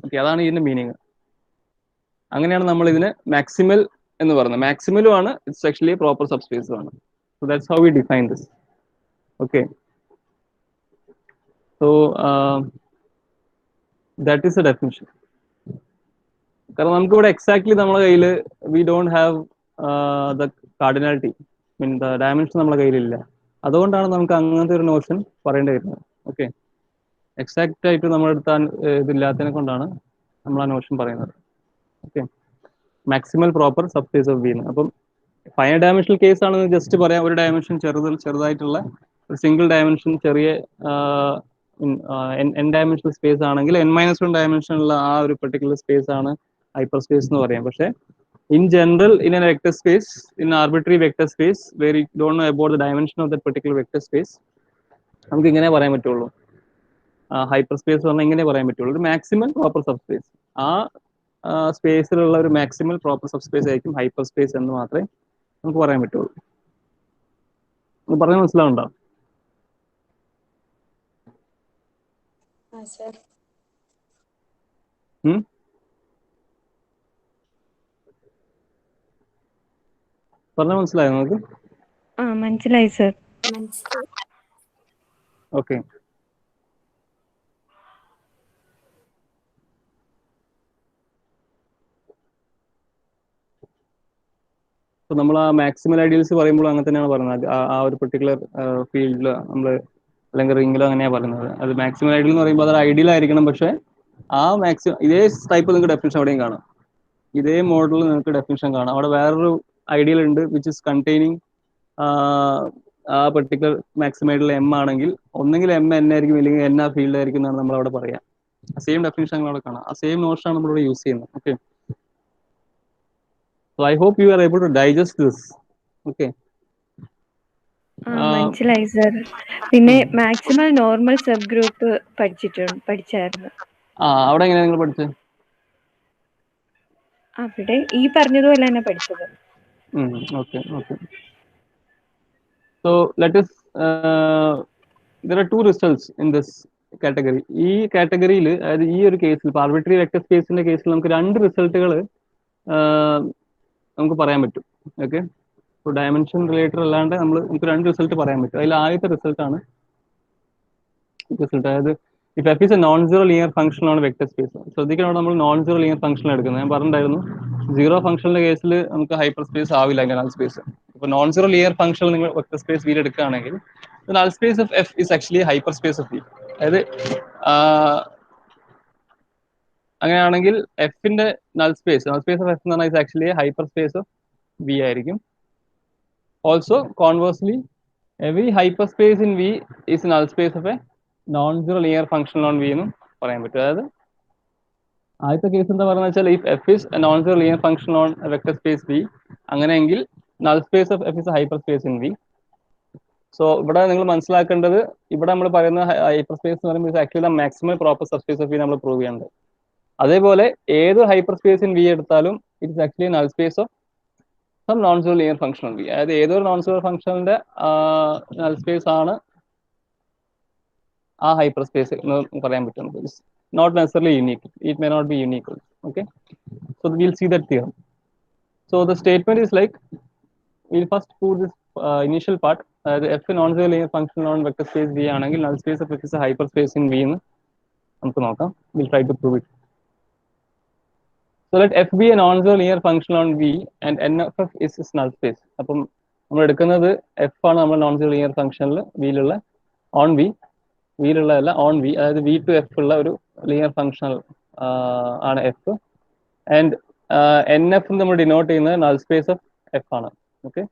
ഓക്കെ, അതാണ് ഇതിന്റെ മീനിങ്. അങ്ങനെയാണ് നമ്മൾ ഇതിന് മാക്സിമൽ എന്ന് പറയുന്നത്. മാക്സിമലും ആണ്, ഇറ്റ്സ് ആക്ച്വലി പ്രോപ്പർ സബ്സ്പേസും ആണ്. So that's how we define this. Okay, so that is A definition. കാരണം നമുക്ക് ഇവിടെ എക്സാക്ട്ലി നമ്മുടെ കയ്യിൽ we don't have the cardinality, mean the dimension നമ്മുടെ കയ്യിലില്ല. അതുകൊണ്ടാണ് നമുക്ക് അങ്ങനത്തെ ഒരു നോഷൻ പറയേണ്ടി വരുന്നത്. ഓക്കെ, എക്സാക്റ്റ് ആയിട്ട് നമ്മളെടുത്താൻ ഇതില്ലാത്തതിനെ കൊണ്ടാണ് നമ്മൾ ആ നോഷൻ പറയുന്നത്. Okay, maximal proper subspace of B. അപ്പം ഫൈനൽ ഡയമെൻഷണൽ കേസ് ആണെന്ന് ജസ്റ്റ് പറയാം. ഒരു ഡയമെൻഷൻ ചെറുതായിട്ടുള്ള ഒരു സിംഗിൾ ഡയമെൻഷൻ ചെറിയ n ഡയമെൻഷണൽ സ്പേസ് ആണെങ്കിൽ n-1 ഡയമെൻഷനുള്ള ആ ഒരു പെർട്ടിക്കുലർ സ്പേസ് ആണ് ഹൈപ്പർ സ്പേസ് എന്ന് പറയാം. പക്ഷേ in general, in a vector space, in an arbitrary vector space where you don't know about the dimension of that particular vector space, നമുക്ക് ഇങ്ങനെ പറയാൻ പറ്റുള്ളൂ, ഹൈപ്പർ സ്പേസ് പറഞ്ഞാൽ ഇങ്ങനെ പറയാൻ പറ്റുള്ളൂ, ഒരു മാക്സിമം പ്രോപ്പർ സബ്സ്പേസ്. ആ സ്പേസിലുള്ള ഒരു മാക്സിമൽ പ്രോപ്പർ സബ്സ്പേസ് ആയിരിക്കും ഹൈപ്പർ സ്പേസ് എന്ന് മാത്രമേ നമുക്ക് പറയാൻ പറ്റുള്ളൂ. പറഞ്ഞാൽ മനസ്സിലാവുണ്ടോ? പറഞ്ഞാൽ മനസ്സിലായോ നമുക്ക്? മനസ്സിലായി സർ. ഓക്കെ, അപ്പോൾ നമ്മൾ ആ മാക്സിമൽ ഐഡിയൽസ് പറയുമ്പോൾ അങ്ങനെ തന്നെയാണ് പറയുന്നത്. ആ ഒരു പെർട്ടിക്കുലർ ഫീൽഡിൽ നമ്മൾ അല്ലെങ്കിൽ റിംഗിലോ അങ്ങനെയാണ് പറയുന്നത്. അത് മാക്സിമൽ ഐഡിയൽ എന്ന് പറയുമ്പോൾ അത് ഐഡിയൽ ആയിരിക്കണം. പക്ഷേ ആ ഇതേ ടൈപ്പ് നിങ്ങൾക്ക് ഡെഫിനിഷൻ അവിടെയും കാണാം. ഇതേ മോഡലിൽ നിങ്ങൾക്ക് ഡെഫിനിഷൻ കാണാം. അവിടെ വേറൊരു ഐഡിയൽ ഉണ്ട് വിച്ച് ഇസ് കണ്ടെയ്നിങ് ആ പെർട്ടിക്കുലർ മാക്സിമം ഐഡിയൽ എം ആണെങ്കിൽ ഒന്നെങ്കിൽ എം എൻ ആയിരിക്കും, ഇല്ലെങ്കിൽ എൻ ആ ഫീൽഡ് ആയിരിക്കും എന്നാണ് നമ്മൾ അവിടെ പറയാം. സെയിം ഡെഫിനിഷൻ അവിടെ കാണാം. ആ സെയിം നോഷനാണ് നമ്മളിവിടെ യൂസ് ചെയ്യുന്നത്. Okay, so I hope you are able to digest this. Okay, മനസ്സിലായി സർ. പിന്നെ മാക്സിമൽ നോർമൽ സബ് ഗ്രൂപ്പ് പഠിച്ചായിരുന്നു. അവിടെ എങ്ങനെയാ നിങ്ങൾ പഠിച്ചത്? അവിടെ ഈ പറഞ്ഞതുപോലെ തന്നെ പഠിച്ചത്. Okay. So let us there are two results in this category. ഈ കാറ്റഗറിയിൽ, അതായത് ഈ ഒരു കേസിൽ, ആർബിട്രറി വെക്ടർ സ്പേസിന്റെ കേസിൽ നമുക്ക് രണ്ട് റിസൾട്ടുകൾ നമുക്ക് പറയാൻ പറ്റും. ഓക്കെ, ഇപ്പോൾ ഡയമെൻഷൻ റിലേറ്റഡ് അല്ലാണ്ട് നമുക്ക് രണ്ട് റിസൾട്ട് പറയാൻ പറ്റും. അതിൽ ആദ്യത്തെ റിസൾട്ടാണ് റിസൾട്ട്, അതായത് if F is A non zero linear function ആണ് വെക്ടർ സ്പേസ്. ശ്രദ്ധിക്കണം, നമ്മൾ നോൺ സീറോ ലീനിയർ ഫംഗ്ഷൻ എടുക്കുന്നത്. ഞാൻ പറഞ്ഞിട്ടുണ്ടായിരുന്നു സീറോ ഫംഗ്ഷന്റെ കേസിൽ നമുക്ക് ഹൈപ്പർ സ്പേസ് ആവില്ല അതിന്റെ നൾ സ്പേസ്. ഇപ്പോൾ നോൺ സീറോ ലീനിയർ ഫംഗ്ഷൻ നിങ്ങൾ വെക്ടർ സ്പേസ് വിയിൽ എടുക്കുകയാണെങ്കിൽ null space of F is actually hyper space of V. അതായത് അങ്ങനെയാണെങ്കിൽ എഫിന്റെ നൾ സ്പേസ് ഓഫ് എഫ് എന്ന് പറഞ്ഞാൽ is actually hyper space of V ആയിരിക്കും. Also conversely every hyper space in V is null space of a non zero linear function on V എന്നും പറയാൻ പറ്റും. അതായത് ആദ്യത്തെ കേസ് എന്താ പറയുന്നത് വെച്ചാൽ if F is non zero linear function on vector space V, അങ്ങനെയെങ്കിൽ null space of F is hyper space in V. So ഇവിടെ നിങ്ങൾ മനസ്സിലാക്കേണ്ടത്, ഇവിടെ നമ്മൾ പറയുന്ന ഹൈപ്പർ സ്പേസ് എന്ന് പറയുമ്പോൾ actually maximum proper subspace of V നമ്മൾ പ്രൂവ് ചെയ്യേണ്ടത്. അതേപോലെ ഏത് ഹൈപ്പർ സ്പേസ് ഇൻ വി എടുത്താലും it is actually null space of some non zero linear function on V. അതായത് ഏതൊരു നോൺ സീറോ ഫംഗ്ഷന്റെ നൾ സ്പേസ് ആണ് ആ ഹൈപ്പർ സ്പേസ് എന്ന് പറയാൻ പറ്റുന്നത്. Not necessarily unique, it may not be unique. Okay, so we'll see that theorem. So the statement is like, we'll first prove this initial part. The f non-zero linear function on vector space V ആണെങ്കിൽ null space of f is a hyperspace in V എന്ന് നമുക്ക് നോക്കാം. We'll try to prove it. So let f be a non-zero linear function on V and n of f is its null space. അപ്പം നമ്മൾ എടുക്കുന്നത് f ആണ് നമ്മൾ non-zero linear functionൽ വിയിലുള്ള on V, വിയിലുള്ളതല്ല ഓൺ വി, അതായത് വി ടു എഫ് ഉള്ള ഒരു ലീനിയർ ഫംഗ്ഷൻ ആണ് എഫ്. ആൻഡ് എൻ എഫ് നമ്മൾ ഡിനോട്ട് ചെയ്യുന്നത് നൾ സ്പേസ് ഓഫ് എഫ് ആണ്. ഓക്കെ,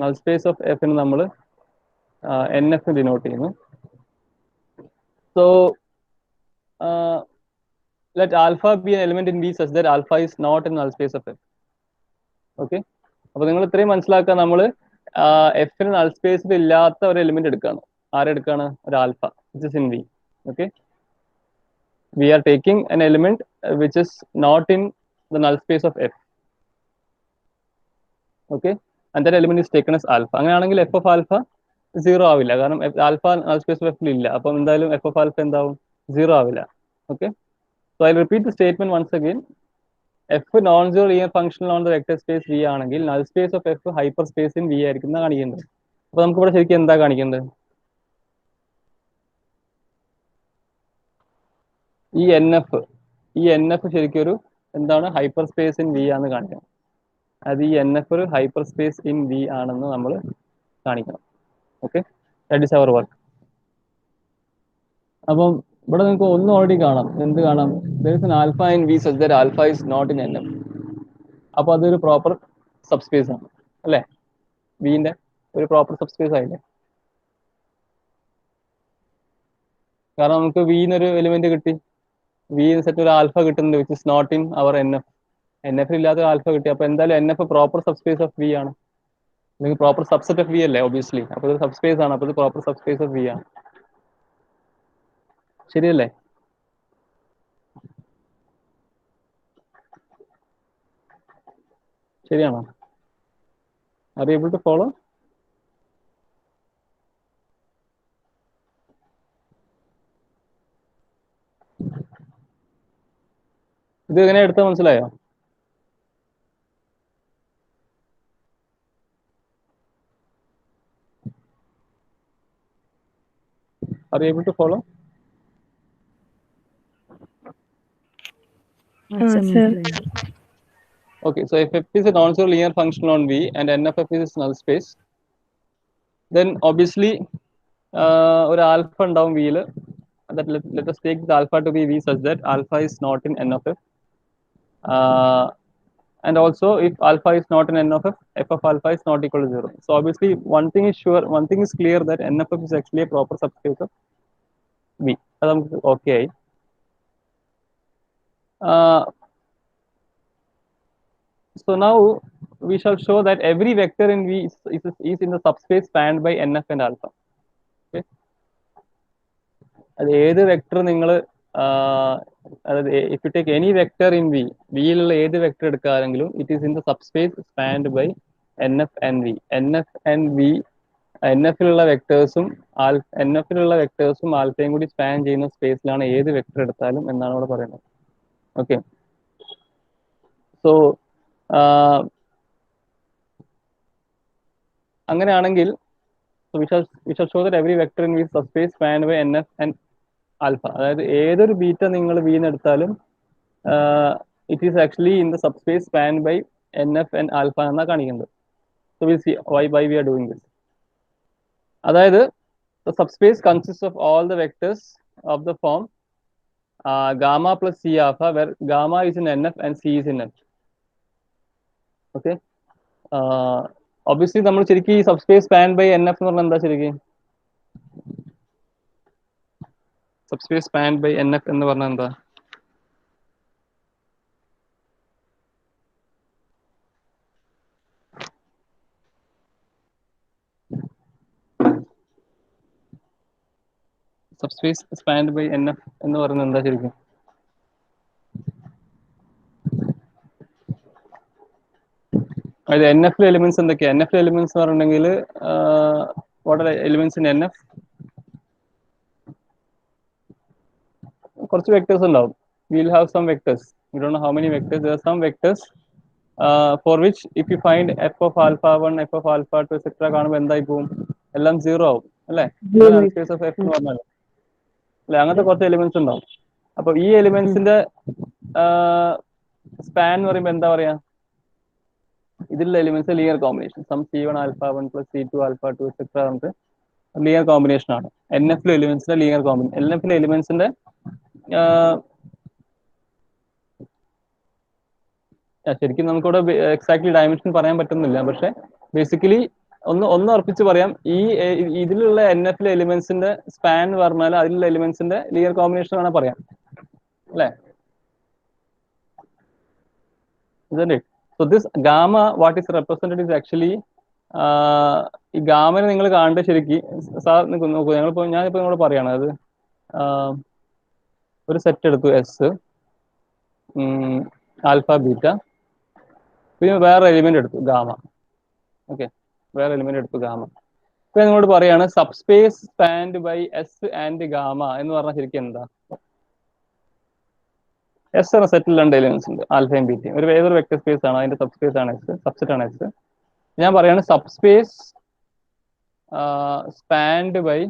നൾ സ്പേസ് ഓഫ് എഫിന് നമ്മൾ എൻ എഫ് ഡിനോട്ട് ചെയ്യുന്നു. So let alpha be an element in V such that alpha is not in null space of F. Okay, അപ്പൊ നിങ്ങൾ ഇത്രയും മനസ്സിലാക്കുക, നമ്മൾ എഫിന് നൾ സ്പേസിൽ ഇല്ലാത്ത ഒരു എലിമെന്റ് എടുക്കുകയാണ്. ആരെടുക്കുകയാണ്? ഒരു alpha which is in V. Okay, we are taking an element which is not in the null space of F. Okay, and that element is taken as alpha. അങ്ങനെയാണെങ്കിൽ f of alpha 0 ആവില്ല, കാരണം alpha null space of F ഇല്ല. അപ്പം എന്തായാലും f of alpha എന്താവും? 0 ആവില്ല. Okay, so I'll repeat the statement once again. f non-zero linear functional on the vector space V ആണെങ്കിൽ null space of F hyper space in V ആയിരിക്കും എന്നാ കാണിക്കേണ്ടത്. അപ്പോൾ നമുക്ക് ഇവിടെ ശരിക്കും എന്താ കാണിക്കേണ്ടത്? ഈ എൻ എഫ് ശരിക്കും ഒരു എന്താണ്? ഹൈപ്പർ സ്പേസ് ഇൻ വി ആണെന്ന് കാണിക്കണം. അത് ഈ എൻ എഫ് ഒരു ഹൈപ്പർ സ്പേസ് ഇൻ വി ആണെന്ന് നമ്മൾ കാണിക്കണം. Okay, that is our work. അപ്പം ഇവിടെ നിങ്ങൾക്ക് ഒന്നും ഓൾറെഡി കാണാം. എന്ത് കാണാം? there is an alpha in V such that alpha is not in NF. അപ്പോൾ അതൊരു പ്രോപ്പർ സബ്സ്പേസ് ആണ് അല്ലേ? വിന്റെ ഒരു പ്രോപ്പർ സബ്സ്പേസ് ആയില്ലേ? കാരണം നമുക്ക് വിന്നൊരു എലിമെന്റ് കിട്ടി, വി സെറ്റ് ഒരു ആൽഫ കിട്ടുന്നുണ്ട് which is not in our N F. N F ഇല്ലാത്ത ആൽഫ കിട്ടി. അപ്പൊ എന്തായാലും N F proper subspace of V ആണ്, അല്ലെങ്കിൽ പ്രോപ്പർ സബ്സെറ്റ് ഓഫ് വി അല്ലേ ഒബിയസ്ലി. അപ്പൊ ഇത് സബ്സ്പേസ് ആണ്, അപ്പൊ ഇത് പ്രോപ്പർ സബ്സ്പേസ് ഓഫ് വി ആണ്. ശരിയല്ലേ? ശരിയാണോ? Are you able to follow? ഇത് എങ്ങനെ എടുത്താൽ മനസ്സിലായോ? Are you able to follow? Okay, so if f is a non-zero linear function on V and n of f is its null space, then obviously ഒരു alpha ഉണ്ടാവും വിയില്. Let us take the alpha to be V such that alpha is not in n of f. And also if alpha is not in n of f, f of alpha is not equal to 0. So obviously one thing is sure, one thing is clear, that n of f is actually a proper subspace of V. Okay. So now we shall show that every vector in V is in the subspace spanned by nf and alpha. Okay. അത് ഏത് vector നിങ്ങൾ അതായത് if you take any vector in V, വിയിലുള്ള ഏത് vector എടുക്കുകയാണെങ്കിലും it is in the subspace spanned by nf and V. nf and V N എഫിലുള്ള വെക്ടേഴ്സും ആൽഫയും കൂടി span ചെയ്യുന്ന സ്പേസിലാണ് ഏത് വെക്ടർ എടുത്താലും എന്നാണ് ഇവിടെ പറയുന്നത്. ഓക്കെ, സോ അങ്ങനെയാണെങ്കിൽ we shall show that every vector in V subspace spanned by NF and alpha. അതായത് ഏതൊരു ബീറ്റ നിങ്ങൾ V എന്ന് എടുത്താലും it is actually in the subspace spanned by NF and alpha എന്നാ കാണിക്കുന്നത്. So we'll see why we are doing this. അതായത് the subspace consists of all the vectors of the form gamma plus C alpha, where gamma is in NF and C is in F. Okay. Obviously നമ്മൾ ശരിക്കും ഈ subspace span by N F എന്ന് പറഞ്ഞാൽ എന്താ ശരിക്കും? Subspace span by N F എന്ന് പറഞ്ഞാൽ എന്താ? Subspace spanned by N F എന്ന് പറയുന്നത് എന്താ ശരിക്കും? അതായത് എൻ എഫിലെ എലിമെന്റ്സ് എന്തൊക്കെയാണ്? എൻ എഫിലെ എലിമെന്റ്സ് എന്ന് പറഞ്ഞിട്ടുണ്ടെങ്കിൽ what are elements in N F? കുറച്ച് വെക്ടേഴ്സ് ഉണ്ടാവും. We'll have some vectors. We don't know how many vectors. There are some vectors for which if you find f of alpha 1, f of alpha 2, etc. കാണുമ്പോൾ എന്തായി പോകും? എല്ലാം 0 ആവും അല്ലേ? Space of F എന്ന് പറഞ്ഞാൽ അല്ലെ? അങ്ങനത്തെ കുറച്ച് എലിമെന്റ്സ് ഉണ്ടാവും. അപ്പൊ ഈ എലിമെന്റ്സിന്റെ സ്പാൻ എന്ന് പറയുമ്പോൾ എന്താ പറയാ? ഇതിലുള്ള elements linear combination. Some C1 alpha 1 plus C2 alpha 2 etc. നമുക്ക് ലീനിയർ കോമ്പിനേഷൻ ആണ്. എൻ എഫിലെ എലിമെന്റ്സിന്റെ ലീനിയർ കോമ്പിനേഷൻ. എൻ എഫിലെ എലിമെന്റ്സിന്റെ ശരിക്കും നമുക്കിവിടെ എക്സാക്ട്ലി ഡയമെൻഷൻ പറയാൻ പറ്റുന്നില്ല. പക്ഷെ ബേസിക്കലി ഒന്ന് ഉറപ്പിച്ച് പറയാം, ഈ ഇതിലുള്ള എൻ എഫിലെ എലിമെന്റ്സിന്റെ സ്പാൻ എന്ന് പറഞ്ഞാൽ അതിലുള്ള എലിമെന്റ്സിന്റെ ലീനിയർ കോമ്പിനേഷൻ ആണ് പറയാം അല്ലേ? Isn't it? So this gamma, what is represented is actually ഈ ഗാമനെ നിങ്ങൾ കാണേണ്ട ശരിക്കും സാർ നോക്കൂ. ഞാനിപ്പോ നിങ്ങളോട് പറയാണ്, അത് ഒരു സെറ്റ് എടുത്തു എസ് ആൽഫ ബീറ്റ, പിന്നെ വേറെ എലിമെന്റ് എടുത്തു ഗാമ. ഓക്കെ, വേറെ എലിമെന്റ് എടുത്തു ഗാമ. ഇപ്പൊ നിങ്ങളോട് പറയാണ് subspace spanned by S and gamma എന്ന് പറഞ്ഞാൽ ശരിക്കും എന്താ? എസ് എന്ന സെറ്റിൽ രണ്ട് എലിമെന്റ്സ് ഉണ്ട്, ആൽഫയും ബീറ്റയും. ഏതൊരു വെക്ടർ സ്പേസ് ആണ്, അതിന്റെ സബ്സ്പേസ് ആണ് എസ്, സബ്സെറ്റ് ആണ് എസ്. ഞാൻ പറയാണ് subspace spanned by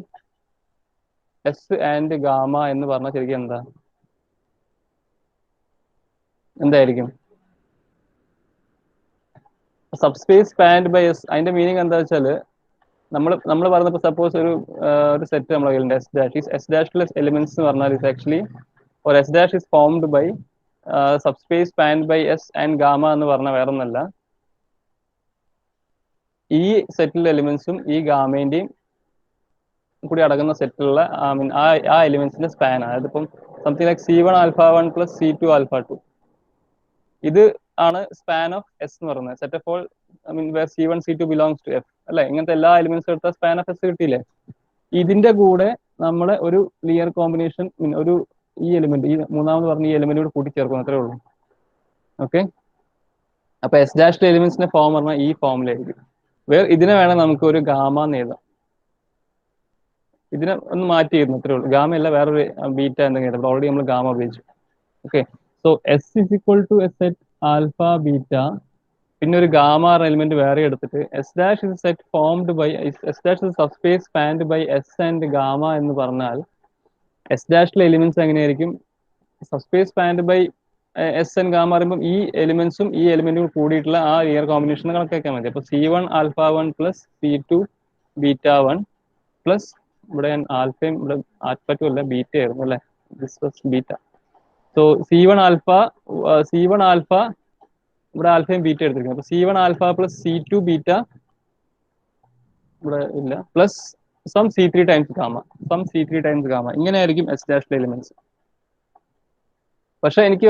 S and gamma എന്ന് പറഞ്ഞാൽ ശരിക്കും എന്തായിരിക്കും? സബ്സ്പേസ് സ്പാൻഡ് ബൈ എസ്, അതിന്റെ മീനിങ് എന്താ വെച്ചാല് നമ്മൾ പറഞ്ഞപ്പോൾ സപ്പോസ് ഒരു സെറ്റ് നമ്മുടെ കയ്യിലുണ്ട് എസ് ഡാഷ്. എസ് ഡാഷിലെ എലിമെന്റ്സ് എന്ന് പറഞ്ഞാൽ is actually or S dash is formed by subspace spanned by S and gamma എന്ന് പറഞ്ഞാൽ വേറെ ഒന്നല്ല, ഈ സെറ്റിലെ എലിമെന്റ്സും ഈ ഗാമേന്റെയും കൂടി അടങ്ങുന്ന സെറ്റിലുള്ള ആ എലിമെന്റ്സിന്റെ സ്പാൻ. അതായത് ഇപ്പം something like C1 alpha 1 plus C2 alpha 2, ഇത് ആണ് സ്പാൻ ഓഫ് എസ് എന്ന് പറയുന്നത്. Set of all where C1 C2 belongs to F അല്ലെ? ഇങ്ങനത്തെ എല്ലാ എലിമെന്റ്സും എടുത്ത സ്പാൻ ഓഫ് എസ് കിട്ടിയില്ലേ? ഇതിന്റെ കൂടെ നമ്മളെ ഒരു ലീനിയർ കോമ്പിനേഷൻ, ഒരു ഈ എലിമെന്റ്, ഈ മൂന്നാമത് പറഞ്ഞ ഈ എലിമെന്റ് കൂടെ കൂട്ടിച്ചേർക്കും, അത്രേ ഉള്ളൂ. ഓക്കെ, അപ്പൊ എസ് ഡാഷിലെ എലിമെന്റ്സിന്റെ ഫോം പറഞ്ഞാൽ ഈ ഫോമിലായിരിക്കും. ഇതിനെ വേണം നമുക്ക് ഒരു ഗാമ എന്ന് എഴുതാം. ഇതിനെ ഒന്ന് മാറ്റിയിരുന്നു, അത്രേ ഉള്ളൂ. ഗാമ അല്ല, വേറൊരു ബീറ്റ എന്തെങ്കിലും എഴുതാം. ഓൾറെഡി നമ്മൾ ഗാമ ഉപയോഗിച്ചു. Okay, so S is equal to S set alpha beta, പിന്നെ ഒരു ഗാമ എലിമെന്റ് വേറെ എടുത്തിട്ട് S dash is set formed by S dash is subspace spanned by S and gamma എന്ന് പറഞ്ഞാൽ എസ് ഡാഷിലെ എലിമെന്റ്സ് എങ്ങനെയായിരിക്കും? Subspace spanned by S and gamma പറയുമ്പോൾ ഈ എലിമെന്റ്സും ഈ എലിമെന്റും കൂടിയിട്ടുള്ള ആ ലീനിയർ കോമ്പിനേഷൻ കണക്കാക്കാൻ മതി. അപ്പൊ C1 alpha 1 plus C2 beta 1 plus ഇവിടെ ഞാൻ ആൽഫയും ഇവിടെ ആൽഫ 2 അല്ല ബീറ്റ ആയിരുന്നു അല്ലെ? This was beta. So C1 alpha ഇവിടെ ആൽഫയും ബീറ്റ എടുത്തിരിക്കുന്നു. അപ്പൊ C1 alpha plus C2 beta ഇവിടെ ഇല്ല, plus some C3 times gamma. ഇങ്ങനെയായിരിക്കും എസ് ഡാഷിലെ എലിമെന്റ്സ്. പക്ഷെ എനിക്ക്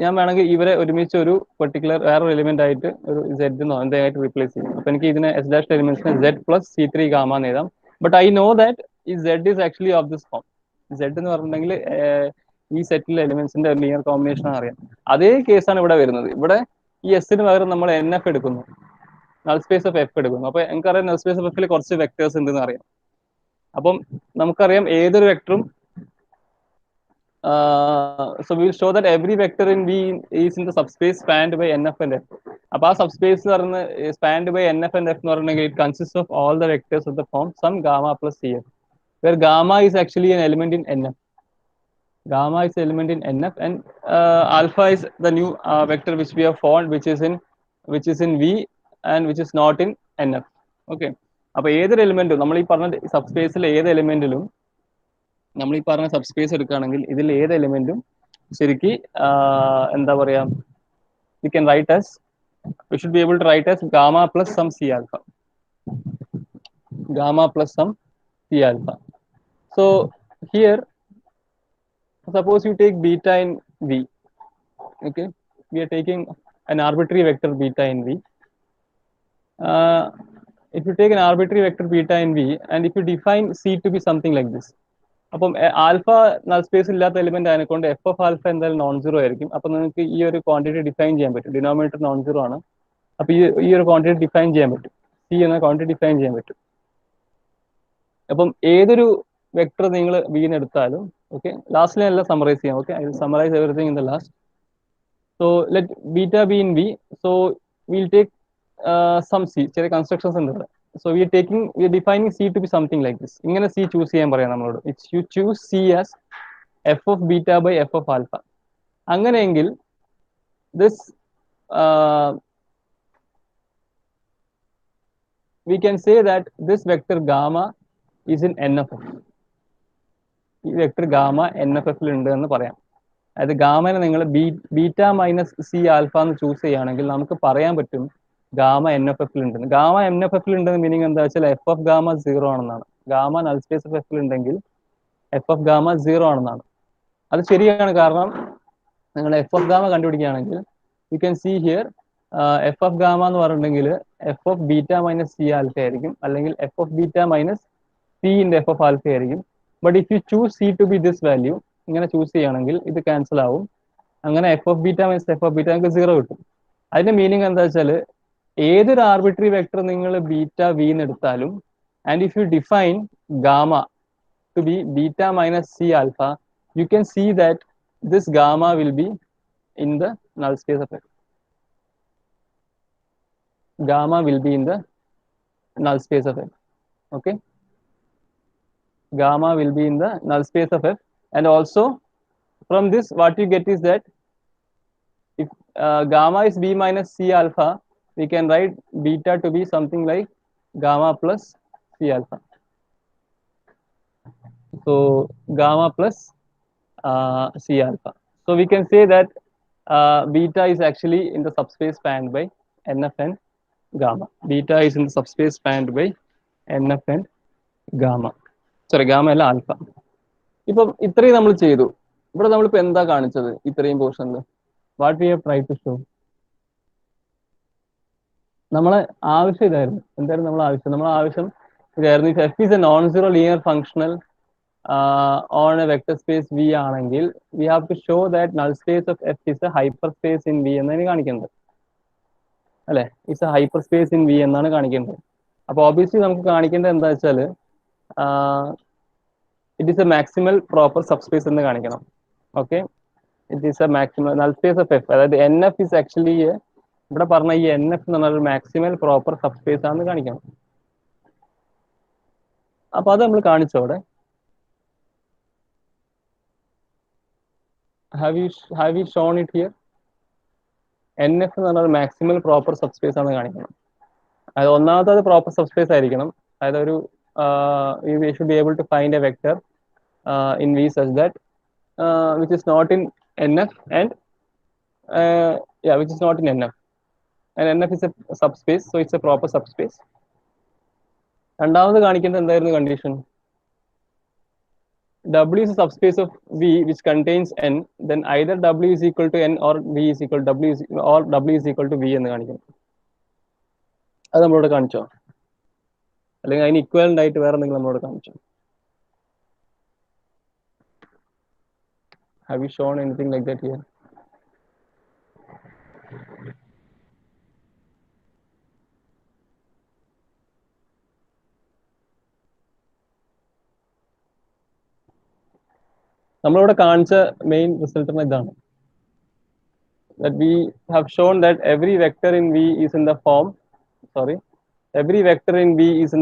ഞാൻ വേണമെങ്കിൽ ഇവരെ ഒരുമിച്ച് ഒരു പെർട്ടിക്കുലർ വേറൊരു എലിമെന്റ് ആയിട്ട് ഒരു Z എന്നോ എന്തായിട്ട് റീപ്ലേസ് ചെയ്യും. അപ്പൊ എനിക്ക് ഇതിനെ എസ് ഡാഷിലെ എലിമെന്റ്സിനെ Z പ്ലസ് C3 ഗാമ എന്ന് എഴുതാം. ബട്ട് ഐ നോ ദാറ്റ് ഈ Z is actually of this form. Z എന്ന് പറഞ്ഞിട്ടുണ്ടെങ്കിൽ ഈ സെറ്റിലെ എലിമെന്റ്സിന്റെ ലീനിയർ കോമ്പിനേഷൻ അറിയാം. അതേ കേസാണ് ഇവിടെ വരുന്നത്. ഇവിടെ ഈ എസിന് പകരം നമ്മൾ NF എടുക്കുന്നു. നൾ സ്പേസ് ഓഫ് എഫ് എടുക്കും. അപ്പൊ നമുക്കറിയാം നൾ സ്പേസ് ഓഫ് എഫിൽ കുറച്ച് വെക്ടേഴ്സ് ഉണ്ടെന്ന് അറിയാം. അപ്പം നമുക്കറിയാം ഏതൊരു വെക്ടറും so we will show that every vector in V is in the subspace spanned by NF and F. അപ്പോൾ ആ സബ്സ്പേസ് എന്ന് പറയുന്നത് spanned by NF and F എന്ന് പറഞ്ഞെങ്കിൽ it consists of all the vectors of the form some gamma plus CF, where gamma is actually an element in NF. Gamma is an element in NF, and alpha is the new vector which we have found, which is in V and which is not in NF. Okay. അപ്പോൾ ഏതൊരു എലിമെന്റും നമ്മൾ ഈ പറഞ്ഞ സബ്സ്പേസിലെ ഏത് എലിമെന്റിലും നമ്മൾ ഈ പറഞ്ഞ subspace എടുക്കുകയാണെങ്കിൽ ഇതിൽ ഏത് എലിമെന്റും ശരിക്ക് എന്താ പറയാ, we can write as, we should be able to write as gamma plus some C alpha. Gamma plus some C alpha. So here, suppose you take beta in V. Okay, we are taking an arbitrary vector beta in V. If you take an arbitrary vector beta in V, and if you define C to be something like this, അപ്പം alpha null space ഇല്ലാത്ത element ആയതുകൊണ്ട് F of alpha എന്തായാലും non zero ആയിരിക്കും. അപ്പൊ നിങ്ങൾക്ക് ഈ ഒരു quantity define ചെയ്യാൻ പറ്റും. ഡിനോമിനേറ്റർ നോൺ സീറോ ആണ്. അപ്പൊ ഈ ഒരു ക്വാണ്ടിറ്റി ഡിഫൈൻ ചെയ്യാൻ പറ്റും. സി എന്ന ക്വാണ്ടിറ്റി ഡിഫൈൻ ചെയ്യാൻ പറ്റും. അപ്പം ഏതൊരു വെക്ടർ നിങ്ങൾ വീന്ന് എടുത്താലും, ഓക്കെ, ലാസ്റ്റിൽ എല്ലാം സമറൈസ് ചെയ്യാം. Okay, I will summarise everything in the last. So let beta be in V. So will take some C, ചെറിയ കൺസ്ട്രക്ഷൻസ് ഉണ്ട് ഇവിടെ. So we are defining C to be something like this. ഇങ്ങനെ C choose ചെയ്യാൻ പറയാം നമ്മളോട്. You choose C as f of beta by f of alpha. അങ്ങനെയെങ്കിൽ this we can say that this vector gamma is in NFF. ഈ vector gamma NFF ൽ ഉണ്ട് എന്ന് പറയാം. അതായത് ഗാമനെ നിങ്ങൾ ബീറ്റ മൈനസ് സി ആൽഫ എന്ന് ചൂസ് ചെയ്യുകയാണെങ്കിൽ നമുക്ക് പറയാൻ പറ്റും ഗാമ NFF ൽ ഉണ്ടെന്ന്. ഗാമ NFF ൽ ഉണ്ടെന്ന് മീനിങ് എന്താ വെച്ചാൽ എഫ് ഓഫ് ഗാമ സീറോ ആണെന്നാണ്. Gamma null space of F ഉണ്ടെങ്കിൽ എഫ് ഓഫ് ഗാമ സീറോ ആണെന്നാണ്. അത് ശരിയാണ്. കാരണം നിങ്ങൾ എഫ് ഓഫ് ഗാമ കണ്ടുപിടിക്കുകയാണെങ്കിൽ you can see here F of gamma എന്ന് പറഞ്ഞിട്ടുണ്ടെങ്കിൽ F of beta minus C alpha ആയിരിക്കും, അല്ലെങ്കിൽ F of beta minus C in F of alpha ആയിരിക്കും. But if you choose C to be this value, ഇങ്ങനെ choose ചെയ്യുകയാണെങ്കിൽ ഇത് cancel ആവും. അങ്ങനെ F of beta minus F of beta നമുക്ക് zero കിട്ടും. അതിന്റെ മീനിങ് എന്താ വെച്ചാൽ ഏതൊരു ആർബിട്രറി വെക്ടർ നിങ്ങൾ ബീറ്റ വി എന്ന് എടുത്താലും, and if you define gamma to be beta minus C alpha, you can see that this gamma will be in the null space of F. Gamma will be in the null space of F. Okay, gamma will be in the null space of F, and also from this what you get is that if gamma is B minus C alpha, we can write beta to be something like gamma plus C alpha. So gamma plus C alpha. So we can say that beta is actually in the subspace spanned by NF and gamma. Beta is in the subspace spanned by NF and gamma. Sorry, gamma അല്ല alpha. ഇപ്പം ഇത്രയും നമ്മൾ ചെയ്തു. ഇവിടെ നമ്മളിപ്പോൾ എന്താ കാണിച്ചത് ഇത്രയും പോർഷനിൽ? What we have try to show. നമ്മളെ ആവശ്യം ഇതായിരുന്നു. എന്തായിരുന്നു നമ്മളെ ആവശ്യം ഇതായിരുന്നു. F is a non-zero linear functional on a vector space V ആണെങ്കിൽ we have to show that null space of F is a hyperspace in V എന്നാണ് കാണിക്കേണ്ടത് അല്ലെ. It's a hyper space in V എന്നാണ് കാണിക്കേണ്ടത്. അപ്പോൾ obviously നമുക്ക് കാണിക്കേണ്ടത് എന്താ വെച്ചാൽ it is a maximal proper subspace എന്ന് കാണിക്കണം. Okay, it is a maximal null space of F. അതായത് NF ഇസ് ആക്ച്വലി ഇവിടെ പറഞ്ഞ ഈ NF എന്ന് പറഞ്ഞ ഒരു മാക്സിമൽ പ്രോപ്പർ സബ്സ്പേസ് ആണെന്ന് കാണിക്കണം. അപ്പൊ അത് നമ്മൾ കാണിച്ചോ അവിടെ. Have you shown it here? NF എന്ന് പറഞ്ഞാൽ മാക്സിമൽ പ്രോപ്പർ സബ്സ്പേസ് ആണെന്ന് കാണിക്കണം. അതായത് ഒന്നാമത്തത് പ്രോപ്പർ സബ്സ്പേസ് ആയിരിക്കണം. അതായത് ഒരു we should be able to find a vector in V such that which is not in NF and which is not in NF, and NF is a subspace, so it's a proper subspace. രണ്ടാമത് കാണിക്കേണ്ടത് എന്തായിരുന്നു condition? W is a subspace of V which contains N, then either W is equal to N or V is equal to W is equal to V എന്ന് കാണിക്കണം. അത് നമ്മളോട് കാണിച്ചോ? അല്ലെങ്കിൽ അതിന് ഇക്വലന്റ് ആയിട്ട് വേറെ എന്തെങ്കിലും നമ്മളോട് കാണിച്ചോ? Have you shown anything like that here? നമ്മളിവിടെ കാണിച്ച മെയിൻ റിസൾട്ട് ഇതാണ്. That we have shown that every vector in V is in the form, every vector in V is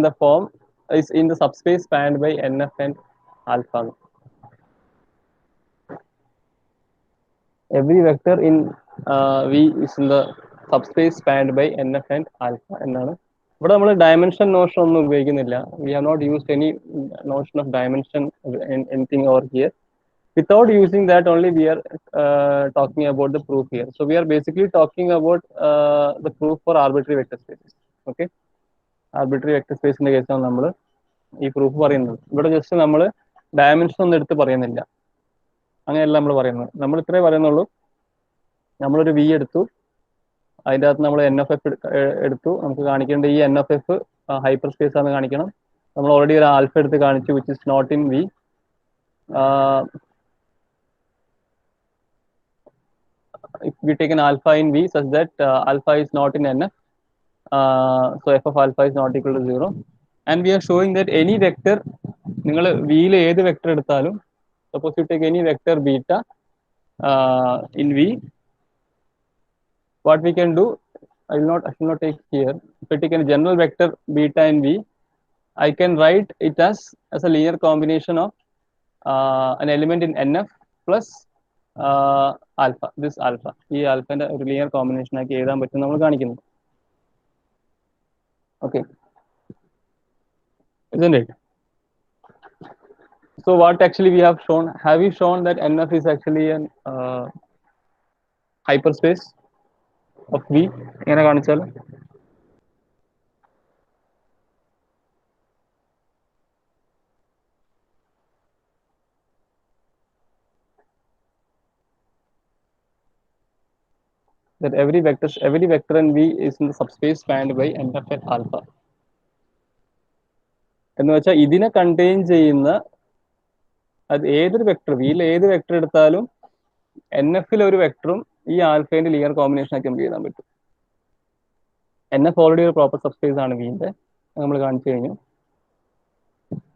in the subspace spanned by NF and alpha. Every vector in V is in the subspace spanned by NF and alpha എന്നാണ്. ഇവിടെ നമ്മൾ dimension Notion ഒന്നും ഉപയോഗിക്കുന്നില്ല. We have not used any notion of dimension in anything over here. Without using that only we are talking about the proof here. So we are basically talking about the proof for arbitrary vector spaces. Okay, arbitrary vector space in the case of നമ്മൾ ഈ proof പറയുന്നത്. ഇവിടെ just നമ്മൾ dimension ഒന്നും എടുത്ത് പറയുന്നില്ല, അങ്ങനെയല്ല നമ്മൾ പറയുന്നത്. നമ്മൾ ഇത്രേ പറയുന്നുള്ളൂ, നമ്മളൊരു വി എടുത്തു, അതിൻ്റെ അകത്ത് നമ്മൾ NF എടുത്തു, നമുക്ക് കാണിക്കേണ്ട ഈ NF ഹൈപ്പർ സ്പേസ് ആണ് കാണിക്കണം. നമ്മൾ ഓൾറെഡി ഒരു ആൽഫ എടുത്ത് കാണിച്ചു, which is not in V. If we take an alpha in V such that alpha is not in NF, so f of alpha is not equal to 0, and we are showing that any vector, നിങ്ങൾ വിയിൽ ഏത് vector എടുത്താലും, suppose you take any vector beta in V, what we can do, I will not take here. If I take a general vector beta in V, I can write it as a linear combination of an element in NF plus alpha, this alpha. ഈ ആൽഫന്റെ ഒരു linear combination ആക്കി എഴുതാൻ പറ്റും നമ്മൾ കാണിക്കുന്നു. Okay, isn't it? So what actually we have shown? Have we shown that NF is actually an hyperspace of V? എങ്ങനെ കാണിച്ചാൽ? That every vector in V is in the subspace spanned by NF and alpha. എന്ന് വെച്ചാൽ ഇതിനെ contain ചെയ്യുന്ന അത് ഏതൊരു vector, വിയിൽ ഏത് വെക്ടർ എടുത്താലും NF ഒരു വെക്ടറും ഈ ആൽഫേന്റെ ലീനിയർ കോമ്പിനേഷൻ ആക്കി നമുക്ക് എഴുതാൻ പറ്റും. NF ഓൾറെഡി ഒരു പ്രോപ്പർ സബ്സ്പേസ് ആണ് വിന്റെ, നമ്മൾ കാണിച്ചു കഴിഞ്ഞു.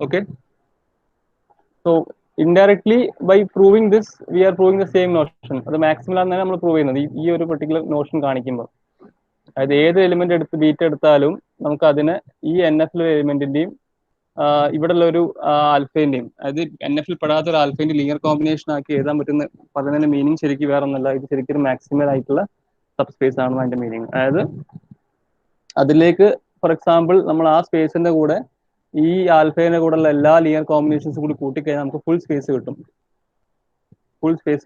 Okay, so indirectly by proving this we are proving the same notion. അത് മാക്സിമൽ ആണെന്നാണ് നമ്മൾ പ്രൂവ് ചെയ്യുന്നത് ഈ ഒരു പെർട്ടിക്കുലർ നോഷൻ കാണിക്കുമ്പോൾ. അതായത് ഏത് എലിമെന്റ് എടുത്ത് ബീറ്റ എടുത്താലും നമുക്ക് അതിനെ ഈ NF എലിമെന്റിന്റെയും ഇവിടെയുള്ള ഒരു ആൽഫേന്റെയും, അതായത് NF പെടാത്ത ഒരു ആൽഫേന്റെ ലീനിയർ കോമ്പിനേഷൻ ആക്കി എഴുതാൻ പറ്റുന്ന പറയുന്നതിന്റെ മീനിങ് ശരിക്കും വേറെ ഒന്നല്ല, ഇത് ശരിക്കും മാക്സിമൽ ആയിട്ടുള്ള സബ്സ്പേസ് ആണെന്ന് അതിന്റെ മീനിങ്. അതായത് അതിലേക്ക് ഫോർ എക്സാമ്പിൾ നമ്മൾ ആ സ്പേസിന്റെ കൂടെ ഈ ആൽഫേന്റെ കൂടെയുള്ള എല്ലാ ലീനിയർ കോമ്പിനേഷൻസ് കൂടി കൂട്ടിക്കഴിഞ്ഞാൽ നമുക്ക് ഫുൾ സ്പേസ്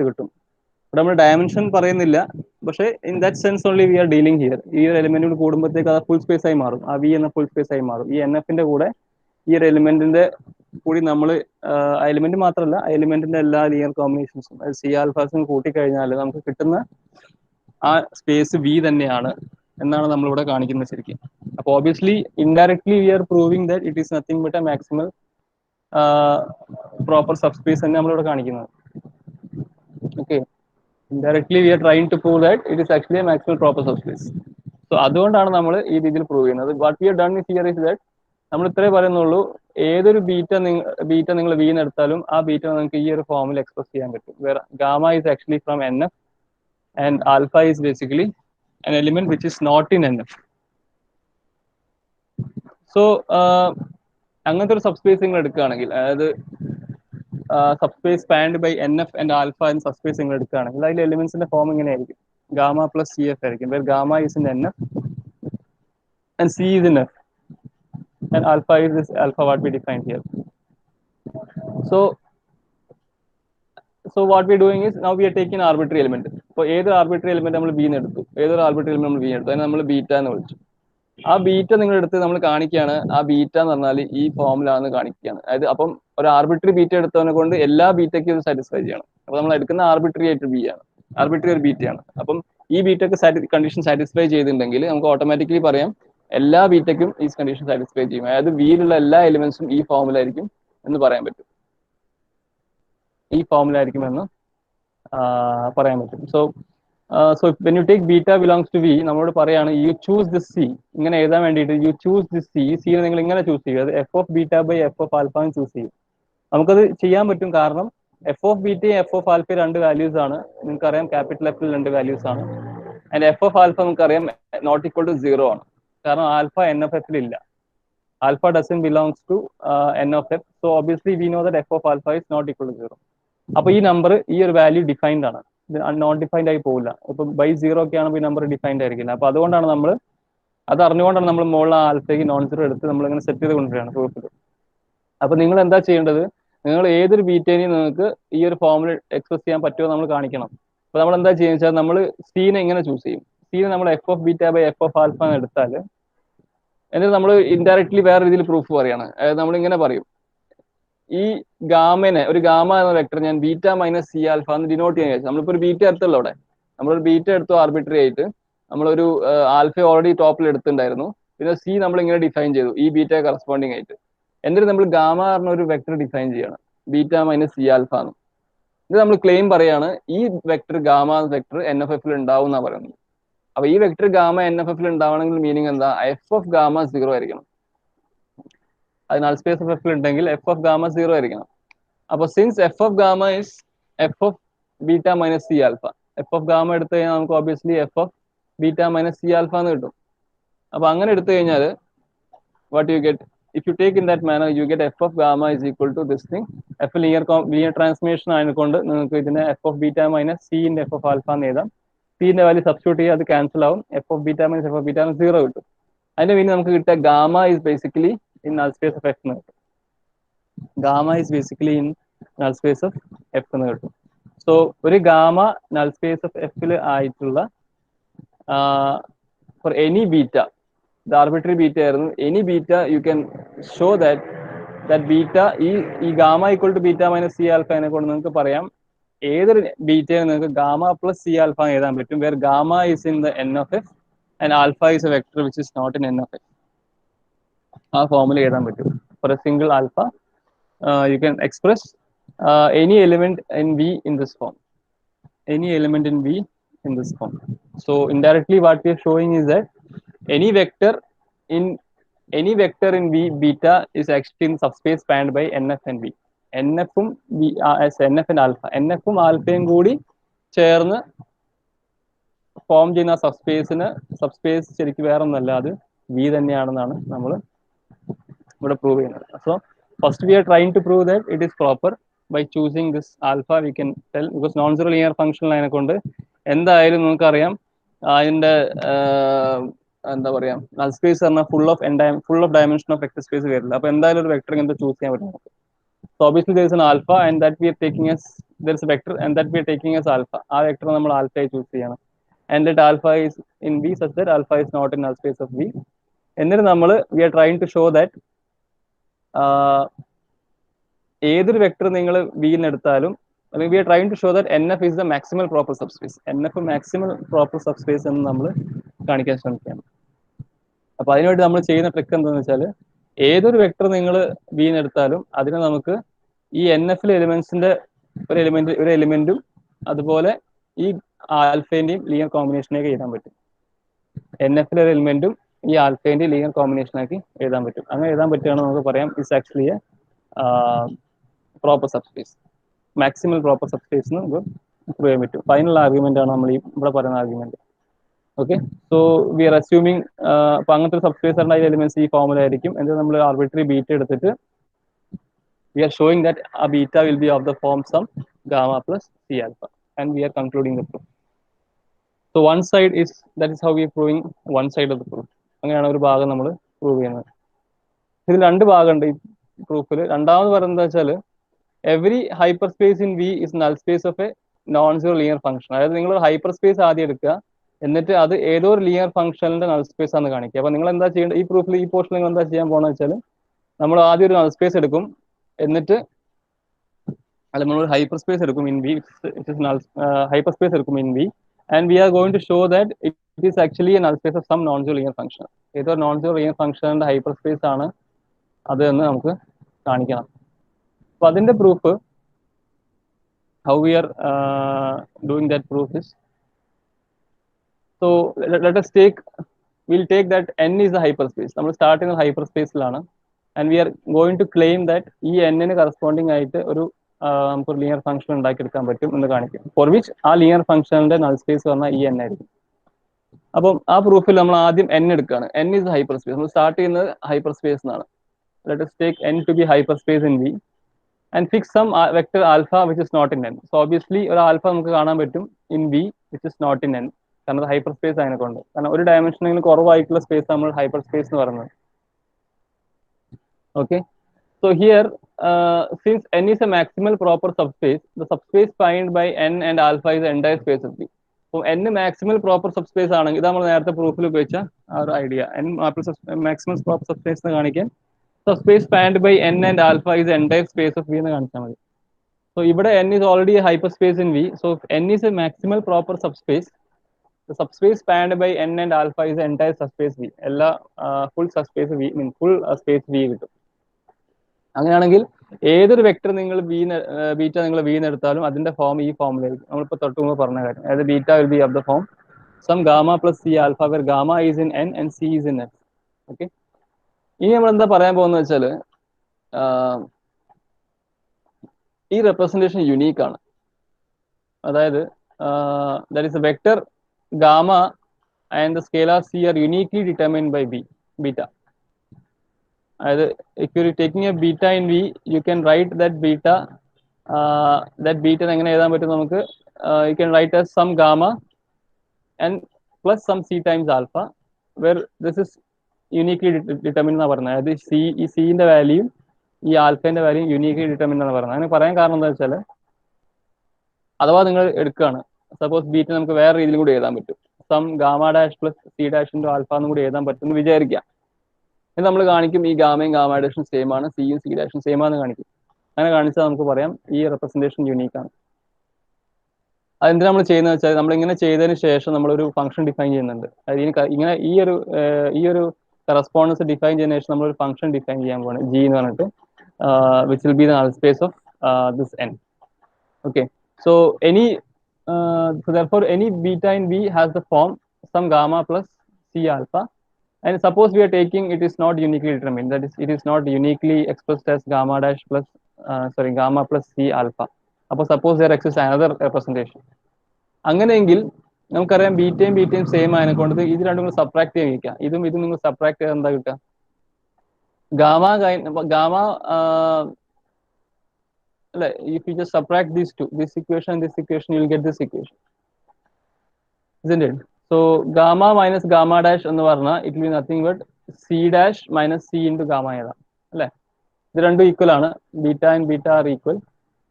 കിട്ടും. ഇവിടെ നമ്മൾ ഡയമെൻഷൻ പറയുന്നില്ല, പക്ഷേ in that sense only we are dealing here. ഈ ഒരു എലിമെന്റ് കൂടി കൂടുമ്പോഴത്തേക്ക് അത് ഫുൾ സ്പേസ് ആയി മാറും, ആ വി എന്ന ഫുൾ സ്പേസ് ആയി മാറും. ഈ NFന്റെ കൂടെ ഈ ഒരു എലിമെന്റിന്റെ കൂടി നമ്മൾ ആ എലിമെന്റ് മാത്രമല്ല ആ എലിമെന്റിന്റെ എല്ലാ ലീനിയർ കോമ്പിനേഷൻസും സി ആൽഫാസും കൂട്ടിക്കഴിഞ്ഞാൽ നമുക്ക് കിട്ടുന്ന ആ സ്പേസ് വി തന്നെയാണ് എന്നാണ് നമ്മളിവിടെ കാണിക്കുന്നത് ശരിക്കും. അപ്പോൾ obviously indirectly we are proving that it is nothing but a maximal proper subspace തന്നെ നമ്മളിവിടെ കാണിക്കുന്നത്. Okay, indirectly we are trying to prove that it is actually a maximal proper subspace. So അതുകൊണ്ടാണ് നമ്മൾ ഈ രീതിയിൽ പ്രൂവ് ചെയ്യുന്നത്. What we are done with here is that നമ്മൾ ഇത്രേ പറയുന്നുള്ളൂ, ഏതൊരു ബീറ്റ നിങ്ങൾ വീന്ന് എടുത്താലും ആ ബീറ്റ നിങ്ങൾക്ക് ഈ ഒരു ഫോമിൽ എക്സ്പ്രസ് ചെയ്യാൻ പറ്റും. വേറെ gamma is actually from NF and alpha is basically an element which is not in NF. So അങ്ങനത്തെ ഒരു സബ്സ്പേസ് നിങ്ങൾ എടുക്കുകയാണെങ്കിൽ, അതായത് subspace spanned by NF and alpha എന്ന സബ്സ്പേസ് നിങ്ങൾ എടുക്കുകയാണെങ്കിൽ അതിൽ എലിമെന്റ്സിന്റെ ഫോം ഇങ്ങനെ ആയിരിക്കും, ഗാമ പ്ലസ് CF ആയിരിക്കും. Where gamma is in NF and C is in F and alpha is this alpha what we defined here. So what we are doing is now we are taking arbitrary element. അപ്പോൾ ഏതൊരു arbitrary element നമ്മൾ B എടുത്തു, ഏതൊരു arbitrary element നമ്മൾ B എടുത്തു, അതിനെ നമ്മൾ beta എന്ന് വിളിച്ചു. ആ ബീറ്റ നിങ്ങൾ എടുത്ത് നമ്മൾ കാണിക്കുകയാണ്, ആ ബീറ്റ എന്ന് പറഞ്ഞാൽ ഈ ഫോമിലാണെന്ന് കാണിക്കുകയാണ്. അതായത് അപ്പം ഒരു ആർബിട്രറി ബീറ്റ എടുത്തതിനെ കൊണ്ട് എല്ലാ ബീറ്റയ്ക്കും ഇത് സാറ്റിസ്ഫൈ ചെയ്യണം. അപ്പോൾ നമ്മൾ എടുക്കുന്ന ആർബിട്രറി ആയിട്ട് ബി ആണ്, ആർബിട്രറി ഒരു ബീറ്റയാണ്. അപ്പം ഈ ബീറ്റക്ക് കണ്ടീഷൻ സാറ്റിസ്ഫൈ ചെയ്തിട്ടുണ്ടെങ്കിൽ നമുക്ക് ഓട്ടോമാറ്റിക്കലി പറയാം എല്ലാ ബീറ്റയ്ക്കും ഈ കണ്ടീഷൻ സാറ്റിസ്ഫൈ ചെയ്യും. അതായത് വിയിലുള്ള എല്ലാ എലിമെന്റ്സും ഈ ഫോമിലായിരിക്കും എന്ന് പറയാൻ പറ്റും, ഈ ഫോമിലായിരിക്കുമെന്ന് പറയാൻ പറ്റും. So when you take beta belongs to V, നമ്മളോട് പറയാണ് യു ചൂസ് ദിസ് സി. ഇങ്ങനെ എഴുതാൻ വേണ്ടിയിട്ട് you choose this C, C നിങ്ങൾ ഇങ്ങനെ ചൂസ് ചെയ്യും, അത് F of beta by F of alpha choose ചെയ്യും. നമുക്കത് ചെയ്യാൻ പറ്റും, കാരണം എഫ് ഓഫ് ബീറ്റയും എഫ് ഓഫ് ആൽഫ രണ്ട് വാല്യൂസ് ആണ്. നിങ്ങൾക്കറിയാം ക്യാപിറ്റൽ എഫിൽ രണ്ട് വാല്യൂസ് ആണ്. ആൻഡ് എഫ് ഓഫ് ആൽഫ നമുക്കറിയാം നോട്ട് ഈക്വൽ ടു 0 ആണ്. കാരണം ആൽഫ എൻ എഫ് എഫിൽ ഇല്ല. Alpha doesn't belongs to N of F. So obviously we know that F of alpha is not equal to 0. അപ്പൊ ഈ നമ്പർ ഈ ഒരു വാല്യൂ ഡിഫൈൻഡ് ആണ്. നോട്ട് ഡിഫൈൻഡ് ആയി പോകില്ല. ഇപ്പൊ ബൈ 0 ഒക്കെ ആണെങ്കിൽ ഈ നമ്പർ ഡിഫൈൻഡ് ആയിരിക്കില്ല. അപ്പൊ അതുകൊണ്ടാണ് നമ്മൾ അത് അറിഞ്ഞുകൊണ്ടാണ് നമ്മൾ മുകളിൽ ആൽഫയ്ക്ക് നോൺ സീറോ എടുത്ത് നമ്മൾ ഇങ്ങനെ സെറ്റ് ചെയ്ത് കൊണ്ടുവരികയാണ് പ്രൂഫിൽ. അപ്പൊ നിങ്ങൾ എന്താ ചെയ്യേണ്ടത്? നിങ്ങൾ ഏതൊരു ബീറ്റേനെയും നിങ്ങൾക്ക് ഈ ഒരു ഫോമിൽ എക്സ്പ്രസ് ചെയ്യാൻ പറ്റുമോ നമ്മൾ കാണിക്കണം. അപ്പൊ നമ്മൾ എന്താ ചെയ്യുക വെച്ചാൽ നമ്മൾ സീനെ എങ്ങനെ ചൂസ് ചെയ്യും? സീനെ നമ്മൾ F of beta by F of alpha എന്ന് എടുത്താൽ എന്നിട്ട് നമ്മൾ ഇൻഡയറക്ട്ലി വേറെ രീതിയിൽ പ്രൂഫ് പറയാണ്. അതായത് നമ്മൾ ഇങ്ങനെ പറയും, ഈ ഗാമനെ ഒരു ഗാമ എന്ന വെക്ടർ ഞാൻ ബീറ്റ മൈനസ് സി ആൽഫ എന്ന് ഡിനോട്ട് ചെയ്യാൻ കഴിയും. നമ്മളിപ്പോൾ ഒരു ബീറ്റ എടുത്തല്ലോ അവിടെ, നമ്മളൊരു ബീറ്റ എടുത്തു ആർബിട്രറി ആയിട്ട്, നമ്മളൊരു ആൽഫ ഓൾറെഡി ടോപ്പിൽ എടുത്തിട്ടുണ്ടായിരുന്നു, പിന്നെ സി നമ്മൾ ഇങ്ങനെ ഡിഫൈൻ ചെയ്തു ഈ ബീറ്റ കറസ്പോണ്ടിങ് ആയിട്ട്. എന്നിട്ട് നമ്മൾ ഗാമ പറഞ്ഞ ഒരു വെക്ടർ ഡിഫൈൻ ചെയ്യണം, ബീറ്റ മൈനസ് സി ആൽഫ എന്ന്. ഇത് നമ്മൾ ക്ലെയിം പറയാണ് ഈ vector gamma vector N F എഫിൽ ഉണ്ടാവും എന്നാണ് പറയുന്നത്. അപ്പൊ ഈ വെക്ടർ ഗാമ എൻ എഫ് എഫിൽ ഉണ്ടാവണമെങ്കിൽ മീനിങ് എന്താ? എഫ് ഓഫ് ഗാമ 0 ആയിരിക്കണം. അത് നൾ സ്പേസ് ഓഫ് എഫിൽ ഉണ്ടെങ്കിൽ എഫ് ഓഫ് ഗാമ 0 ആയിരിക്കണം. അപ്പൊ since F of gamma is F of beta minus C alpha, F of gamma എടുത്തു കഴിഞ്ഞാൽ നമുക്ക് obviously F of beta minus C alpha എന്ന് കിട്ടും. അപ്പൊ അങ്ങനെ എടുത്തു കഴിഞ്ഞാൽ what you get, if you take in that manner you get f of gamma is equal to this thing. f linear transformation ആയതുകൊണ്ട് നിങ്ങൾക്ക് ഇതിനെ f of beta minus c in f of alpha എന്ന് എഴുതാം. c ന്റെ value substitute ചെയ്യുക, അത് cancel ആവും, f of beta minus f of beta 0 കിട്ടും. അതിന്റെ പിന്നെ നമുക്ക് കിട്ടുക gamma is basically in null space of f എന്ന് കിട്ടും. Gamma is basically in null space of f എന്ന് കിട്ടും. സോ ഒരു gamma null space of f ൽ ആയിട്ടുള്ള for any beta, the arbitrary beta ആയിരുന്നു, any beta you can show that beta ഈ gamma equal to beta minus C alpha എന്നെ കൊണ്ട് നിങ്ങൾക്ക് പറയാം ഏതൊരു ബീറ്റയെ നിങ്ങൾക്ക് ഗാമ പ്ലസ് സി ആൽഫ എഴുതാൻ പറ്റും, where gamma is in the N of F and alpha is a vector which is not in N of F. ആ ഫോമിൽ എഴുതാൻ പറ്റും. For a single alpha you can express any element in v in this form, any element in v in this form. So indirectly what we are showing is that any vector in v beta is actually in subspace spanned by nf and v. nf ഉം v as nf and alpha, nf ഉം ആൽഫയും കൂടി ചേർന്ന് form ചെയ്യുന്ന subspace ശരിക്കും വേറെ ഒന്നല്ല, അത് v തന്നെയാണെന്നാണ് നമ്മൾ ഇവിടെ പ്രൂവ് ചെയ്യുന്നത്. So first we are trying to prove that it is proper by choosing this alpha. We can tell because non-zero linear function line കൊണ്ട് എന്തായാലും നമുക്കറിയാം അതിന്റെ എന്താ പറയാ null space പറഞ്ഞാൽ full of dimension of vector space വരില്ല. അപ്പൊ എന്തായാലും ഒരു വെക്ടർ ഇങ്ങനത്തെ ചൂസ് ചെയ്യാൻ പറ്റും. So obviously there is an alpha and that we are taking as there is a vector and that we are taking as alpha. ആ vector നമ്മൾ alpha ആയി ചൂസ് ചെയ്യണം. And that alpha is in v such that alpha is not in null space of v. എന്നിട്ട് നമ്മൾ we are trying to show that ഏതൊരു vector നിങ്ങൾ വിന്ന് എടുത്താലും അല്ലെങ്കിൽ we are trying to show that N F is the maximal proper subspace. N F maximal proper subspace എന്ന് നമ്മൾ കാണിക്കാൻ ശ്രമിക്കുകയാണ്. അപ്പൊ അതിനുവേണ്ടി നമ്മൾ ചെയ്യുന്ന ട്രിക്ക് എന്താണെന്ന് വെച്ചാൽ ഏതൊരു വെക്ടർ നിങ്ങൾ വിന്ന് എടുത്താലും അതിനെ നമുക്ക് ഈ എൻ എഫിലെ എലിമെന്റ്സിന്റെ ഒരു എലിമെന്റും അതുപോലെ ഈ ആൽഫേന്റെയും ലീനിയർ കോമ്പിനേഷനൊക്കെ എഴുതാൻ പറ്റും. എൻ എഫിലെ ഒരു എലിമെന്റും ഈ ആൽഫേന്റെ ലീനിയർ കോമ്പിനേഷനാക്കി എഴുതാൻ പറ്റും. അങ്ങനെ എഴുതാൻ പറ്റുകയാണെങ്കിൽ നമുക്ക് പറയാം it's actually A proper subspace, maximal proper subspace എന്ന് നമുക്ക് പ്രൂവ് ചെയ്യാൻ പറ്റും. ഫൈനൽ ആർഗ്യുമെന്റ് ആണ് നമ്മൾ ഇവിടെ പറയുന്ന argument. Okay, so we are assuming അപ്പൊ അങ്ങനത്തെ സബ്സ്പേസ് ആണെങ്കിൽ എലിമെന്റ്സ് ഈ ഫോമിലായിരിക്കും. എന്നിട്ട് നമ്മൾ ആർബിട്രറി ബീറ്റ എടുത്തിട്ട് വി ആർ ഷോയിങ് ദാറ്റ് ആ beta will be of the form some gamma plus C alpha and we are concluding the proof. So one side is, that is how we are proving one side of the proof. അങ്ങനെയാണ് ഒരു ഭാഗം നമ്മൾ prove ചെയ്യുന്നത്. ഇതിൽ രണ്ട് ഭാഗമുണ്ട് ഈ പ്രൂഫിൽ. രണ്ടാമത് പറയുന്നത് വെച്ചാൽ every hyper space in V is null space of a non zero linear function. അതായത് നിങ്ങൾ ഹൈപ്പർ സ്പേസ് ആദ്യം എടുക്കുക, എന്നിട്ട് അത് ഏതോ ഒരു ലീനിയർ ഫംഗ്ഷനിന്റെ നൾ സ്പേസ് ആണ് കാണിക്കുക. അപ്പൊ നിങ്ങൾ എന്താ ചെയ്യേണ്ടത് ഈ പ്രൂഫിൽ ഈ പോർഷനിൽ നിങ്ങൾ എന്താ ചെയ്യാൻ പോകുന്നത് വെച്ചാൽ നമ്മൾ ആദ്യം ഒരു നൾ സ്പേസ് എടുക്കും, എന്നിട്ട് അല്ല നമ്മളൊരു ഹൈപ്പർ സ്പേസ് എടുക്കും ഇൻ വി, ഹൈപ്പർ സ്പേസ് എടുക്കും in V, and we are going to show that it is actually a null space of some non-zero linear function. ഏതോ non-zero linear function hyper space ആണ് അത് എന്ന് നമുക്ക് കാണിക്കണം. അപ്പൊ അതിന്റെ proof how we are doing that proof is, so let us we'll take that n is the hyperspace. നമ്മൾ start ചെയ്യുന്നത് hyper സ്പേസിലാണ് and we are going to claim that ഈ n ന് കറസ്പോണ്ടിങ് ആയിട്ട് ഒരു നമുക്കൊരു ലീനിയർ ഫംഗ്ഷൻ ഉണ്ടാക്കിയെടുക്കാൻ പറ്റും എന്ന് കാണിക്കും. ഫോർ വിച്ച് ആ ലീനിയർ ഫംഗ്ഷനിന്റെ നൾ സ്പേസ് പറഞ്ഞാൽ ഈ n ആയിരിക്കും. അപ്പം ആ പ്രൂഫിൽ നമ്മൾ ആദ്യം n എടുക്കുകയാണ്. n is hyper space. നമ്മൾ സ്റ്റാർട്ട് ചെയ്യുന്നത് ഹൈപ്പർ സ്പേസ് എന്നാണ്. Let us take n to be hyperspace in V and fix some vector alpha which is not in n. So obviously ഒരു ആൽഫ നമുക്ക് കാണാൻ പറ്റും in V which is not in n. കാരണം അത് hyper space അതിനെ കൊണ്ട്. കാരണം ഒരു ഡയമെൻഷനെങ്കിലും കുറവായിട്ടുള്ള സ്പേസ് നമ്മൾ ഹൈപ്പർ സ്പേസ് എന്ന് പറയുന്നത്. Okay. So here, since n is a maximal proper subspace, the subspace defined by n and alpha is the entire space of V. So n maximal proper subspace ആണെങ്കിൽ ഇത് നമ്മൾ നേരത്തെ പ്രൂഫിൽ ഉപയോഗിച്ച ആ ഒരു idea. n maximal proper subspace എന്ന് കാണിക്കാൻ subspace spanned by n and alpha is the entire space of V എന്ന് കാണിച്ചാൽ മതി. So ഇവിടെ n is already a hyperspace in V. So if n is a maximal proper subspace, the subspace spanned by n and alpha is the entire subspace V. എല്ലാ full subspace V means full space V കിട്ടും. അങ്ങനെയാണെങ്കിൽ ഏതൊരു vector നിങ്ങൾ beta നിങ്ങൾ V എടുത്താലും അതിന്റെ form ഈ ഫോമിലായിരിക്കും. നമ്മളിപ്പോൾ തൊട്ട് മുമ്പ് പറഞ്ഞ കാര്യം. അതായത് beta will be of the form some gamma plus C alpha where gamma is in n and c is in f. Okay. ഇനി നമ്മൾ എന്താ പറയാൻ പോകുന്നത് വെച്ചാൽ ഈ റെപ്രസെന്റേഷൻ യുണീക്ക് ആണ്. അതായത് that is a vector gamma and the scalar c are uniquely determined by beta. അതായത് if you are taking a beta in V, you can write that beta എങ്ങനെ എഴുതാൻ പറ്റും നമുക്ക്? You can write as some gamma and plus some c times alpha where this is uniquely determined എന്നാണ് പറഞ്ഞത്. അതായത് ഈ സിന്റെ വാല്യൂ ഈ ആൽഫന്റെ വാല്യൂ യൂണിക്ലി ഡിറ്റർമിൻഡ് എന്നാണ് പറഞ്ഞത്. അങ്ങനെ പറയാൻ കാരണം എന്താ വെച്ചാൽ അഥവാ നിങ്ങൾ എടുക്കുകയാണ് സപ്പോസ് ബീറ്റ നമുക്ക് വേറെ രീതിയിലും കൂടി എഴുതാൻ പറ്റും. Some gamma dash plus C dash into alpha എന്നും കൂടി എഴുതാൻ പറ്റും എന്ന് വിചാരിക്കാം. ഇത് നമ്മൾ കാണിക്കും ഈ ഗാമയും ഗാമ ഡാഷും സെയിം ആണ്, സിയും സി ഡാഷും സെയിം ആണെന്ന് കാണിക്കും. അങ്ങനെ കാണിച്ചാൽ നമുക്ക് പറയാം ഈ റെപ്രസെന്റേഷൻ യൂണീക്ക് ആണ്. അതെന്തിനാ നമ്മൾ ചെയ്യുന്നത് വെച്ചാൽ നമ്മൾ ഇങ്ങനെ ചെയ്തതിന് ശേഷം നമ്മളൊരു ഫംഗ്ഷൻ ഡിഫൈൻ ചെയ്യുന്നുണ്ട്. അതായത് ഇങ്ങനെ ഈ ഒരു കറസ്പോണ്ടൻസ് ഡിഫൈൻ ചെയ്തതിനു ശേഷം നമ്മളൊരു ഫംഗ്ഷൻ ഡിഫൈൻ ചെയ്യാൻ പോവാണ് ജി എന്ന് പറഞ്ഞിട്ട് which will be the null space of this n. Okay. So therefore any beta in V has the form some gamma plus c alpha. And suppose we are taking it is not uniquely determined, that is it is not uniquely expressed as gamma dash plus gamma plus c alpha. അപ്പോൾ suppose there exists another representation. അങ്ങനെയെങ്കിൽ നമുക്കറിയാം ബീറ്റയും same ആയതിനെ കൊണ്ട് ഇത് രണ്ടും നിങ്ങൾ subtract ചെയ്യാൻ വയ്ക്കുക. ഇതും നിങ്ങൾ സബ്ട്രാക്ട് ചെയ്താൽ എന്താ കിട്ടുക? ഗാമ അല്ലെ, if you just subtract these two, this equation and this equation, you will get this equation, isn't it? So gamma minus gamma dash എന്ന് പറഞ്ഞാൽ it will be nothing but c dash minus c into gamma ഏതാണ് അല്ലേ? ഇത് രണ്ടും equal ആണ്. Beta and beta are equal.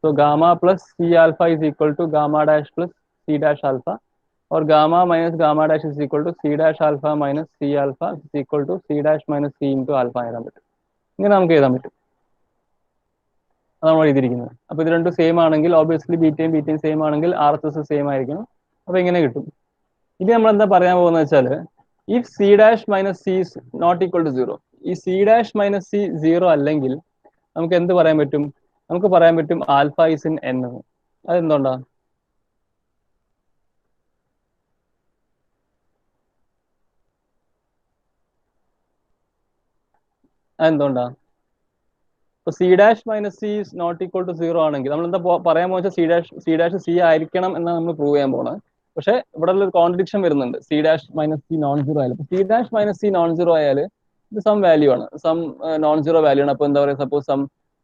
So gamma plus C alpha is equal to gamma dash plus C dash alpha, or gamma minus gamma dash is equal to c dash alpha minus c alpha is equal to c dash minus c into alpha എഴുതാൻ പറ്റും. ഇങ്ങനെ നമുക്ക് എഴുതാൻ പറ്റും. അതാണ് എഴുതിയിരിക്കുന്നത്. അപ്പൊ ഇത് രണ്ടും സെയിം ആണെങ്കിൽ ഓബിയസ്ലി ബീറ്റയും സെയിം ആണെങ്കിൽ ആർ എസ് എസ് സെയിം ആയിരിക്കണം. അപ്പൊ ഇങ്ങനെ കിട്ടും. ഇനി നമ്മൾ എന്താ പറയാൻ പോകുന്നത് വെച്ചാൽ if C dash minus C is not equal to zero, ഈ C dash minus C zero അല്ലെങ്കിൽ നമുക്ക് എന്ത് പറയാൻ പറ്റും? നമുക്ക് പറയാൻ പറ്റും ആൽഫ ഇസ് ഇൻ n എന്ന്. അതെന്തുകൊണ്ടാ? അതെന്തുകൊണ്ടാ? ഇപ്പൊ C dash minus C is not equal to zero ആണെങ്കിൽ നമ്മൾ എന്താ പറയാൻ പോകുന്നത്? സി ഡാഷ് സി ആയിരിക്കണം എന്നാണ് നമ്മൾ പ്രൂവ് ചെയ്യാൻ പോകുന്നത്. പക്ഷെ ഇവിടെ ഒരു കോൺട്രഡിക്ഷൻ വരുന്നുണ്ട്. C dash minus C non zero ആയാലും C dash minus C non zero ആയാൽ ഇത് സം വാല്യൂ ആണ്, സം നോൺ സീറോ വാല്യൂ ആണ്. അപ്പൊ എന്താ പറയുക, സപ്പോസ് സം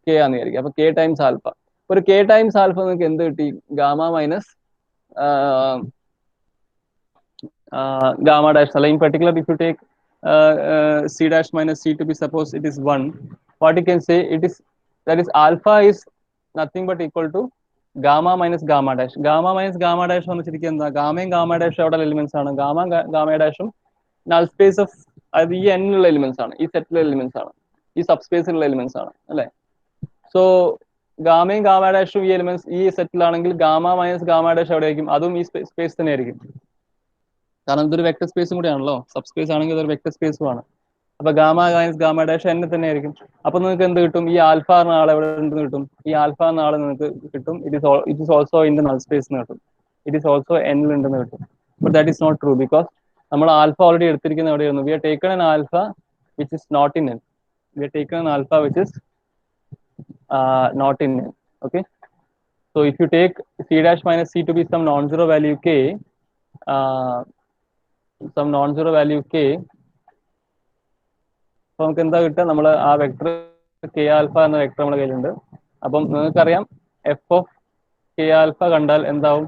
കെ ആണെന്ന് വിചാരിക്കുക. അപ്പൊ കെ ടൈംസ് ആൽഫ, ഒരു കെ ടൈംസ് ആൽഫ നിങ്ങൾക്ക് എന്ത് കിട്ടി? ഗാമ മൈനസ് ഗാമ ഡാഷ് അല്ല. In particular if you take c dash minus c to be suppose it is 1, what you can say it is, that is alpha is nothing but equal to gamma minus gamma dash. Gamma minus gamma dash എന്ന് വെച്ചിരിക്കുക എന്താ? ഗാമയും gamma dash അവിടെ elements ആണ്. Gamma ഡാഷും null space of അത് ഈ n ഉള്ള elements ആണ്, ഈ സെറ്റിലെ എലിമെന്റ്സ് ആണ്, ഈ സബ് സ്പേസിലുള്ള എലിമെന്റ്സ് ആണ് അല്ലെ? സോ ഗാമയും ഗാമ ഡാഷും ഈ എലിമെന്റ്സ് ഈ സെറ്റിലാണെങ്കിൽ ഗാമ മൈനസ് ഗാമ ഡാഷ് എവിടെ ആയിരിക്കും? അതും ഈ സ്പേസ് തന്നെ ആയിരിക്കും. കാരണം ഇതൊരു വെക്ടർ സ്പേസും കൂടി ആണല്ലോ. സബ് സ്പേസ് ആണെങ്കിൽ ഇതൊരു വെക്ടർ സ്പേസും ആണ്. അപ്പൊ gamma minus gamma dash n തന്നെ ആയിരിക്കും. അപ്പൊ നിങ്ങൾക്ക് എന്ത് കിട്ടും? ഈ ആൽഫ എന്ന ആൾ എവിടെ ഉണ്ടെന്ന് കിട്ടും? ഈ ആൽഫ എന്ന ആൾ നിങ്ങൾക്ക് കിട്ടും. It is also in the null space എന്ന് കിട്ടും. ഇറ്റ് ഇസ് ഓൾസോ n ഉണ്ടെന്ന് കിട്ടും. But that is not true because നമ്മൾ ആൽഫ ഓൾറെഡി എടുത്തിരിക്കുന്ന എവിടെയായിരുന്നു? We are taken an alpha which is not in n. We are taken an alpha which is not in n. Okay. So if you take c dash minus c to be some non-zero value k, some non-zero value k, അപ്പോൾ നമുക്ക് എന്താ കിട്ടുക? നമ്മൾ ആ vector K alpha എന്ന vector നമ്മുടെ കയ്യിലുണ്ട്. അപ്പം നിങ്ങൾക്കറിയാം എഫ് ഓഫ് കെ ആൽഫ കണ്ടാൽ എന്താവും?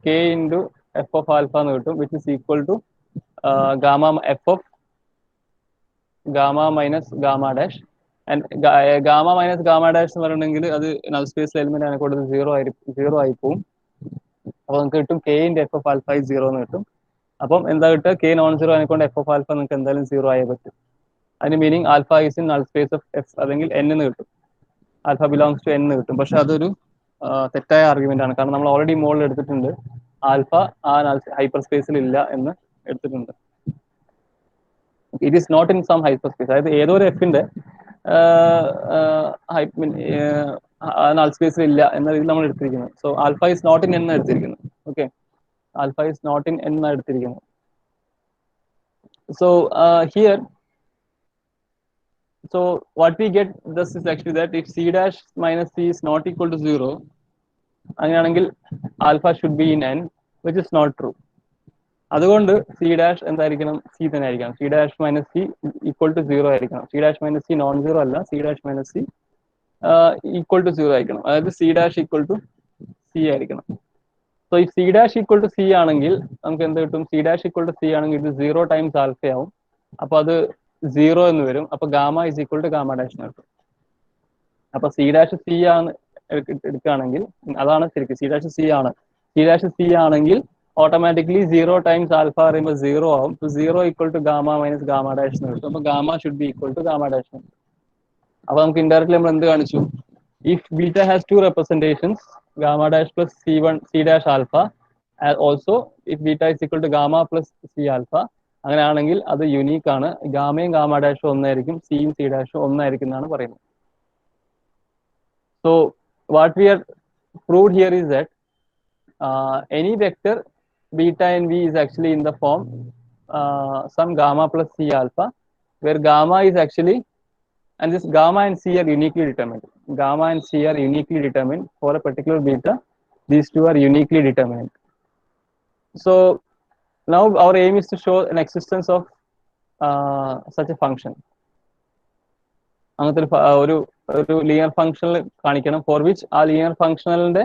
K into F of alpha എന്ന് കിട്ടും, which is equal to gamma F of gamma minus gamma dash. And gamma minus gamma dash എന്ന് പറഞ്ഞിട്ടുണ്ടെങ്കിൽ അത് നൾ സ്പേസ് എലിമെന്റ് ആണ് കൊടുത്ത് 0 ആയി പോവും. അപ്പോൾ നമുക്ക് കിട്ടും K into F of alpha is 0 എന്ന് കിട്ടും. അപ്പം എന്താ കിട്ടുക? കെ നോൺ സീറോ ആയതുകൊണ്ട് എഫ് ഓഫ് ആൽഫ നിങ്ങൾക്ക് എന്തായാലും 0 ആയേ പറ്റും. അതിന് meaning alpha is in null space of F, അല്ലെങ്കിൽ എൻ എന്ന് കിട്ടും. ആൽഫ ബിലോങ്സ് ടു എൻ എന്ന് കിട്ടും. പക്ഷെ അതൊരു തെറ്റായ ആർഗ്യുമെന്റ് ആണ്. കാരണം നമ്മൾ ഓൾറെഡി മോളിൽ എടുത്തിട്ടുണ്ട് ആൽഫ ആ ഹൈപ്പർ സ്പേസിൽ ഇല്ല എന്ന് എടുത്തിട്ടുണ്ട്. It is not in some hyper space, അതായത് ഏതോ ഒരു എഫിന്റെ നൾ സ്പേസിൽ ഇല്ല എന്ന രീതിയിൽ നമ്മൾ എടുത്തിരിക്കുന്നത്. So alpha is not in എന്ന് എടുത്തിരിക്കുന്നത്. Okay, alpha is not in എന്നാണ് എടുത്തിരിക്കുന്നത്. So here, so what we get this is actually that if c dash minus c is not equal to 0, അങ്ങനെയാണെങ്കിൽ alpha should be in n, which is not true. അതുകൊണ്ട് c dash എന്തായിരിക്കണം? c തന്നെ ആയിരിക്കണം. c dash minus c equal to 0 ആയിരിക്കണം. c dash minus c non zero അല്ല, c dash minus c equal to 0 ആയിരിക്കണം. അതായത് c dash equal to c ആയിരിക്കണം. So ഈ c dash equal to c ആണെങ്കിൽ നമുക്ക് എന്ത് കിട്ടും? c dash equal to c ആണെങ്കിൽ ഇത് 0 ടൈംസ് ആൽഫ ആവും. അപ്പൊ അത് 0 എന്ന് വരും. അപ്പൊ gamma is equal to gamma dash എന്ന് കിട്ടും. അപ്പൊ സി ഡാഷ് സി ആണ് എടുക്കുകയാണെങ്കിൽ, അതാണ് ശരിക്കും സി ഡാഷ് സി ആണ്. സി ഡാഷ് സി ആണെങ്കിൽ ഓട്ടോമാറ്റിക്കലി 0 ടൈംസ് ആൽഫ പറയുമ്പോൾ 0 ആവും. 0 equal to gamma minus gamma dash എന്ന് കിട്ടും. അപ്പൊ gamma should be equal to gamma dash എന്ന് കിട്ടും. അപ്പൊ നമുക്ക് ഇൻഡയറക്ട്ലി നമ്മൾ എന്ത് കാണിച്ചു? If beta has 2 representations, gamma dash plus C dash alpha, also if beta is equal to gamma plus C alpha, അങ്ങനെയാണെങ്കിൽ അത് യുണീക്ക് ആണ്. ഗാമയും ഗാമ ഡാഷും ഒന്നായിരിക്കും, സിയും സി ഡാഷും ഒന്നായിരിക്കും എന്നാണ് പറയുന്നത്. So what we are proved here is that any vector beta and v is actually in the form some gamma plus c alpha, where gamma is actually, and this gamma and c are uniquely determined. Gamma and c are uniquely determined for a particular beta. These two are uniquely determined. So now our aim is to show an existence of such a function. അങ്ങനത്തെ ഒരു linear ഫംഗ്ഷനിൽ കാണിക്കണം, for which ആ linear ഫംഗ്ഷണലിന്റെ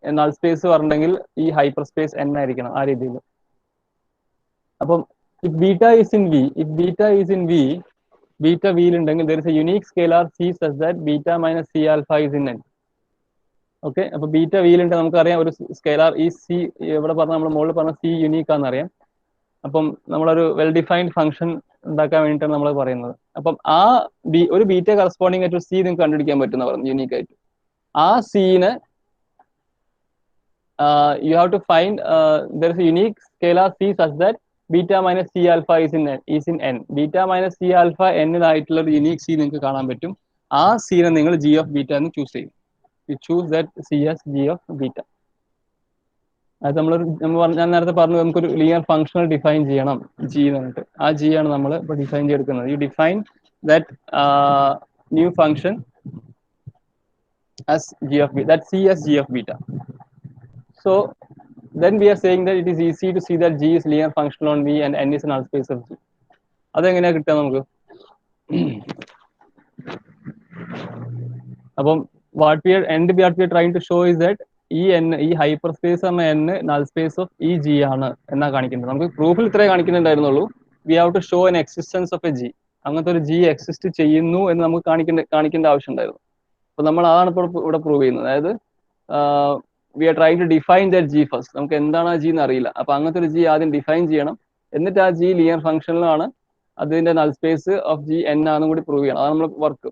null space പറഞ്ഞെങ്കിൽ ഈ hyper space n ആയിരിക്കണം, ആ രീതിയിൽ. അപ്പം if beta is in V, if beta is in V, beta വിയിൽ ഉണ്ടെങ്കിൽ there is a unique scalar c such that beta minus c alpha is in n. Okay, അപ്പൊ beta വിയിലുണ്ട്, നമുക്കറിയാം ഒരു scalar ഈ സി, ഇവിടെ പറഞ്ഞ നമ്മൾ മുകളിൽ പറഞ്ഞ സി യുണീക്ക് ആണെന്നറിയാം. അപ്പം നമ്മളൊരു വെൽ ഡിഫൈൻഡ് ഫംഗ്ഷൻ ഉണ്ടാക്കാൻ വേണ്ടിയിട്ടാണ് നമ്മൾ പറയുന്നത്. അപ്പം ആ ഒരു ബീറ്റ കറസ്പോണ്ടിങ് ആയിട്ട് സി നിങ്ങൾക്ക് കണ്ടുപിടിക്കാൻ പറ്റുന്ന പറഞ്ഞു യുണീക്ക് ആയിട്ട്. ആ scene you have to find there is a unique scalar c such that beta minus c alpha is in n. Beta minus c alpha n ആയിട്ടുള്ള ഒരു യുണീക്ക് സി നിങ്ങൾക്ക് കാണാൻ പറ്റും. ആ സീനെ നിങ്ങൾ g of beta എന്ന് ചൂസ് ചെയ്യും. You choose that c as g of beta. അത് ഞാൻ നേരത്തെ പറഞ്ഞു നമുക്കൊരു ലീനിയർ ഫംഗ്ഷണൽ ഡിഫൈൻ ചെയ്യണം g എന്ന് പറഞ്ഞിട്ട്. ആ g ആണ് നമ്മൾ ഇപ്പോൾ ഡിഫൈൻ ചെയ്തെടുക്കുന്നത്. You define that new function as g of beta, that c as g of beta. So then we are saying that it is easy to see that g is linear functional on v and n is a null space of g. അതെങ്ങനെയാ കിട്ടുക നമുക്ക്? അപ്പം what we are trying to show is that ഈ n, ഈ hyper space എന്ന n null space of ഈ g ആണ് എന്നാ കാണിക്കുന്നത്. നമുക്ക് പ്രൂഫിൽ ഇത്രേ കാണിക്കുന്നുണ്ടായിരുന്നുള്ളൂ. We have to show an existence of a g. അങ്ങനത്തെ ഒരു g എക്സിസ്റ്റ് ചെയ്യുന്നു എന്ന് നമുക്ക് കാണിക്കേണ്ട ആവശ്യം ഉണ്ടായിരുന്നു. അപ്പൊ നമ്മൾ അതാണ് ഇപ്പോൾ ഇവിടെ പ്രൂവ് ചെയ്യുന്നത്. അതായത് we are trying to define that g first. നമുക്ക് എന്താണ് ആ g എന്ന് അറിയില്ല. അപ്പൊ അങ്ങനത്തെ ഒരു g ആദ്യം ഡിഫൈൻ ചെയ്യണം, എന്നിട്ട് ആ g ലീനിയർ ഫംഗ്ഷനിലാണ്, അതിന്റെ null space of g n ആണെന്നും കൂടി പ്രൂവ് ചെയ്യണം. അതാണ് നമ്മൾ വർക്ക്.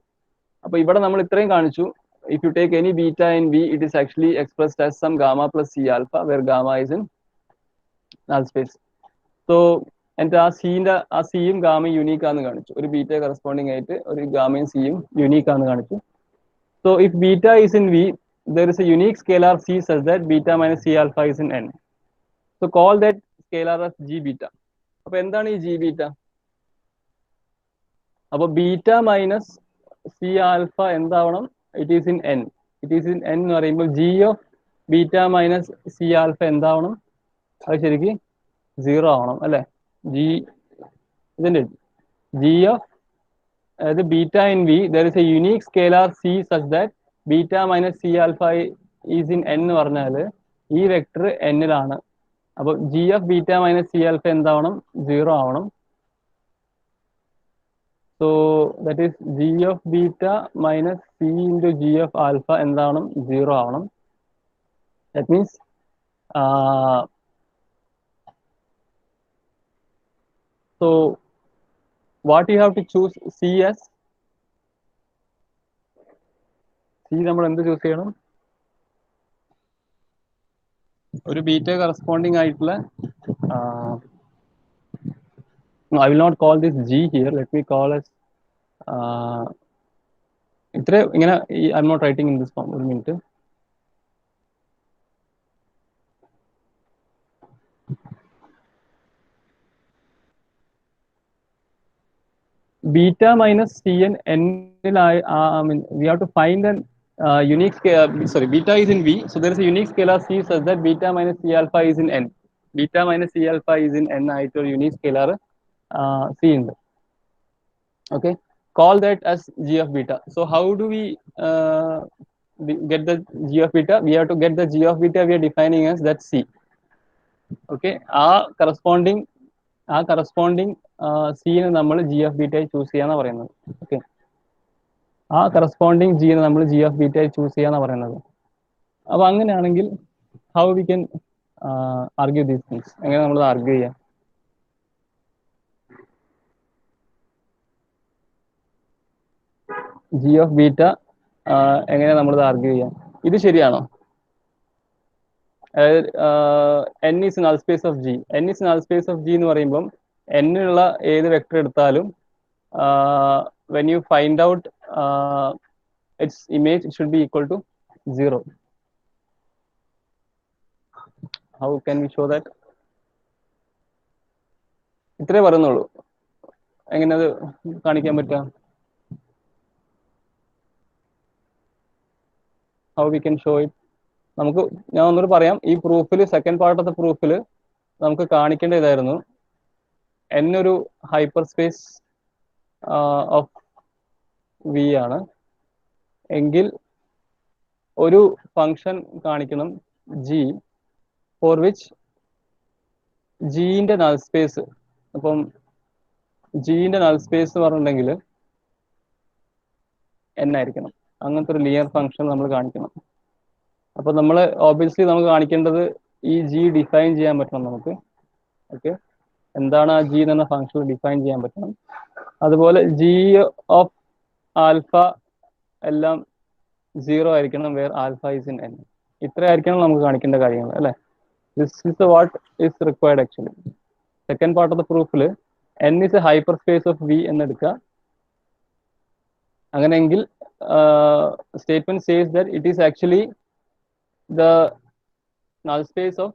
അപ്പൊ ഇവിടെ നമ്മൾ ഇത്രയും കാണിച്ചു. If you take any beta in v, it is actually expressed as some gamma plus c alpha, where gamma is in null space. So എന്നിട്ട് ആ സിയും ഗാമയും യുണീക്ക് ആണെന്ന് കാണിച്ചു. ഒരു ബീറ്റ കറസ്പോണ്ടിങ് ആയിട്ട് ഒരു ഗാമയും സിയും യുണീക്ക് ആണെന്ന് കാണിച്ചു. So if beta is in v, there is a unique scalar c such that beta minus c alpha is in n. So call that scalar as g beta. അപ്പൊ എന്താണ് ഈ g beta? അപ്പൊ beta minus C alpha എന്താവണം? It is in n. It is in n എന്ന് പറയുമ്പോൾ G of beta minus C alpha എന്താവണം? അത് ശരിക്കും 0 ആവണം അല്ലെ? ജി ഇതിന്റെ ജി ഓഫ് അതായത് beta in V there is a unique scalar C such that beta minus C alpha is in n എന്ന് പറഞ്ഞാൽ ഈ വെക്ടർ എന്നിലാണ്. അപ്പോൾ G of beta minus C alpha എന്താവണം? 0 ആവണം. So that is G of beta minus C into G of alpha എന്താവണം? 0 ആവണം. That means so what you have to choose C as? C നമ്മൾ എന്ത് ചൂസ് ചെയ്യണം? ഒരു ബീറ്റ കറസ്പോണ്ടിങ് ആയിട്ടുള്ള I will not call this G here, let me call as ഇത്ര ഇങ്ങനെ I'm not writing in this form. ഒരു minute. Beta minus Cn n I mean we have to find an unique scale. Sorry, beta is in V, so there is a unique scalar C such that beta minus C alpha is in n. Beta minus C alpha is in n ആയിട്ട് ഒരു unique scalar C ഉണ്ട്. Okay, call that as G of beta. So how do we get the G of beta? We have to get the G of beta we are defining as that C. Okay, corresponding സീനെ നമ്മൾ G of ബീറ്റയായി choose ചെയ്യാന്നാണ് പറയുന്നത്. Okay, ആ corresponding ജീനെ നമ്മൾ G of ബീറ്റയായി choose ചെയ്യാന്നാണ് പറയുന്നത്. അപ്പൊ അങ്ങനെയാണെങ്കിൽ how we can argue these things? എങ്ങനെ നമ്മൾ argue ചെയ്യാം? ജി ഓഫ് ബീറ്റ എങ്ങനെ നമ്മളിത് ആർഗ്യൂ ചെയ്യാം? ഇത് ശരിയാണോ? അതായത് n is null space of G. n is null space of G എന്ന് പറയുമ്പം n ഉള്ള ഏത് വെക്ടർ എടുത്താലും when you find out its image, it should be equal to 0. How can we show that? ഇത്രേ പറയുന്നുള്ളൂ. എങ്ങനെ അത് കാണിക്കാൻ പറ്റുക? How we can show it? നമുക്ക് ഞാൻ ഒന്നുകൂടി പറയാം. ഈ പ്രൂഫിൽ സെക്കൻഡ് പാർട്ട് ഓഫ് ദ പ്രൂഫിൽ നമുക്ക് കാണിക്കേണ്ട ഇതായിരുന്നു, n ഒരു ഹൈപ്പർ സ്പേസ് ഓഫ് വി ആണ് എങ്കിൽ ഒരു ഫംഗ്ഷൻ കാണിക്കണം ജി ഫോർ വിച്ച് ജിന്റെ നൾ സ്പേസ്, അപ്പം ജിന്റെ നൾ സ്പേസ് എന്ന് പറഞ്ഞിട്ടുണ്ടെങ്കിൽ n ആയിരിക്കണം. അങ്ങനത്തെ ഒരു ലീനിയർ ഫംഗ്ഷൻ നമ്മൾ കാണിക്കണം. അപ്പൊ നമ്മൾ ഓബിയസ്ലി നമുക്ക് കാണിക്കേണ്ടത് ഈ ജി ഡിഫൈൻ ചെയ്യാൻ പറ്റണം നമുക്ക്. ഓക്കെ, എന്താണ് ആ ജി എന്ന ഫംഗ്ഷൻ ഡിഫൈൻ ചെയ്യാൻ പറ്റണം. അതുപോലെ ജി ഓഫ് ആൽഫ എല്ലാം 0 ആയിരിക്കണം, where alpha is in n. ഇത്ര ആയിരിക്കണം നമുക്ക് കാണിക്കേണ്ട കാര്യങ്ങൾ അല്ലെ? This is what is required actually. Second part of the പ്രൂഫിൽ n is a hyper space of V എന്നെടുക്കുക. അങ്ങനെയെങ്കിൽ statement says that it is actually the null space of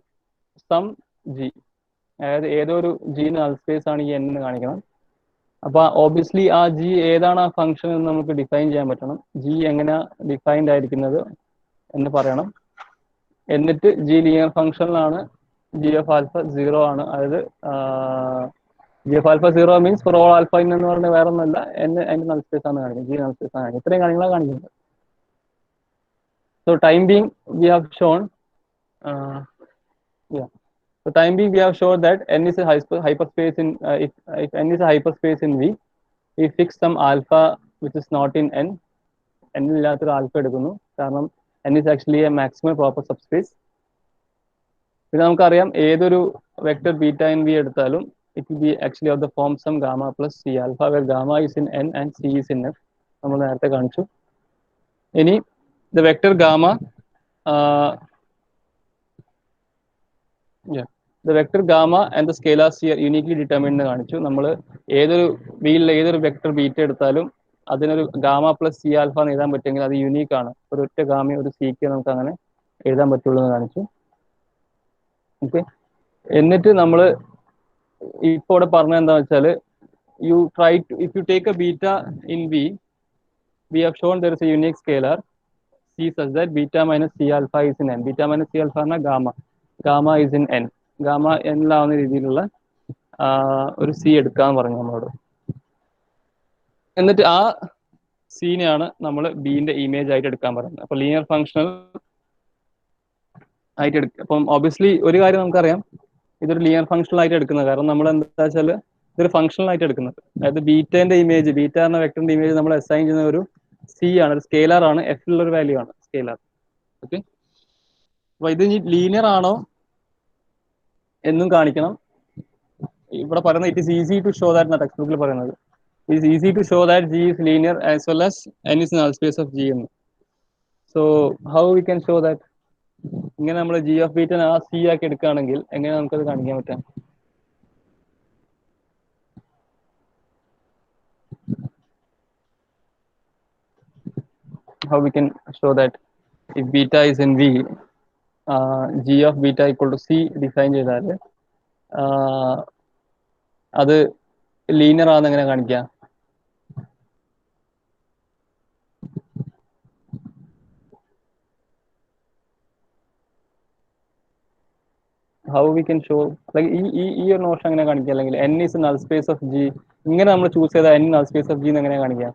some G. അതായത് ഏതൊരു G null space ആണ് ഈ n എന്ന് കാണിക്കണം. അപ്പൊ ഓബിയസ്ലി ആ G ഏതാണ് ആ ഫംഗ്ഷൻ എന്ന് നമുക്ക് ഡിഫൈൻ ചെയ്യാൻ പറ്റണം. G എങ്ങനെ ഡിഫൈൻഡ് ആയിരിക്കുന്നത് എന്ന് പറയണം. എന്നിട്ട് G ലീനിയർ ഫംഗ്ഷനിലാണ് G of alpha 0 ആണ്. അതായത് G of alpha 0 means for all alpha എന്ന് പറഞ്ഞാൽ വേറെ ഒന്നല്ല, അതിന്റെ null space ആണ് കാണിക്കുന്നത്, G null space ആണ് കാണിക്കുന്നത്. ഇത്രയും കാര്യങ്ങളാണ് കാണിക്കുന്നത്. So time being we have shown so time being we have shown that n is a hyperspace in if n is a hyperspace in V, we fix some alpha which is not in n. n ഇല്ലാത്തൊരു alpha എടുക്കുന്നു കാരണം n is actually a maximal proper subspace. പിന്നെ നമുക്കറിയാം ഏതൊരു vector beta in V എടുത്താലും it will be actually of the form some gamma plus c alpha, where gamma is in n and c is in f. നമ്മൾ നേരത്തെ കാണിച്ചു. ഇനി the vector gamma the vector gamma and the scalar c are uniquely determined എന്ന് കാണിച്ചു. നമ്മൾ ഏതൊരു വിയിലെ ഏതൊരു വെക്ടർ ബീറ്റ എടുത്താലും അതിനൊരു ഗാമ പ്ലസ് സി ആൽഫ എന്ന് എഴുതാൻ പറ്റുമെങ്കിൽ അത് യുണീക്ക് ആണ്. ഒരു ഒറ്റ ഗാമയും ഒരു സിക്ക് നമുക്ക് അങ്ങനെ എഴുതാൻ പറ്റുള്ളൂ എന്ന് കാണിച്ചു. ഓക്കെ, എന്നിട്ട് നമ്മൾ ഇപ്പോൾ ഇവിടെ പറഞ്ഞത് എന്താണെന്ന് വെച്ചാൽ you try to, if you take a beta in V, we have shown there is a unique scalar C such that beta minus C alpha is in N. Beta minus C alpha പറഞ്ഞാൽ gamma. Gamma is in N. Gamma N-ലാവുന്ന രീതിയിലുള്ള ഒരു C എടുക്കാന്ന് പറഞ്ഞു നമ്മളോട്. എന്നിട്ട് ആ സീനെയാണ് നമ്മൾ ബിന്റെ ഇമേജ് ആയിട്ട് എടുക്കാൻ പറയുന്നത്. അപ്പൊ ലീനിയർ ഫംഗ്ഷണൽ ആയിട്ട് എടുക്കുക. അപ്പം ഒബിയസ്ലി ഒരു കാര്യം നമുക്കറിയാം, ഇതൊരു ലീനിയർ ഫംഗ്ഷണൽ ആയിട്ട് എടുക്കുന്നത്. കാരണം നമ്മൾ എന്താ വെച്ചാൽ ഇതൊരു ഫംഗ്ഷണൽ ആയിട്ട് എടുക്കുന്നത്. അതായത് ബീറ്റേന്റെ ഇമേജ്, ബീറ്റ എന്ന വെക്ടറിന്റെ ഇമേജ് നമ്മൾ അസൈൻ ചെയ്യുന്ന ഒരു സി ആണ്, ഒരു സ്കെയിലർ ആണ്, എഫിലുള്ള ഒരു വാല്യൂ ആണ് സ്കെയിലർ. ഓക്കെ, അപ്പൊ ഇത് ഇനി ലീനിയർ ആണോ എന്നും കാണിക്കണം. ഇവിടെ പറയുന്നത് it is easy to show that എന്ന ടെക്സ്റ്റ് ബുക്കിൽ പറയുന്നത് it is easy to show that G is linear as well as N is null space of G. So how we can show that? ഇങ്ങനെ നമ്മൾ G of beta ആ C ആക്കി എടുക്കുകയാണെങ്കിൽ എങ്ങനെ നമുക്കത് കാണിക്കാൻ പറ്റാം? How we can show that if beta is in V, G of beta equal to C define ചെയ്താൽ അത് ലീനിയർ ആണെന്ന് എങ്ങനെ കാണിക്കാം? How we can show like ഈ ഒരു നോഷൻ എങ്ങനെ കാണിക്കുക? അല്ലെങ്കിൽ N is null space of G, ഇങ്ങനെ നമ്മൾ ചൂസ് ചെയ്ത N null space of G എന്ന് എങ്ങനെ കാണിക്കാം?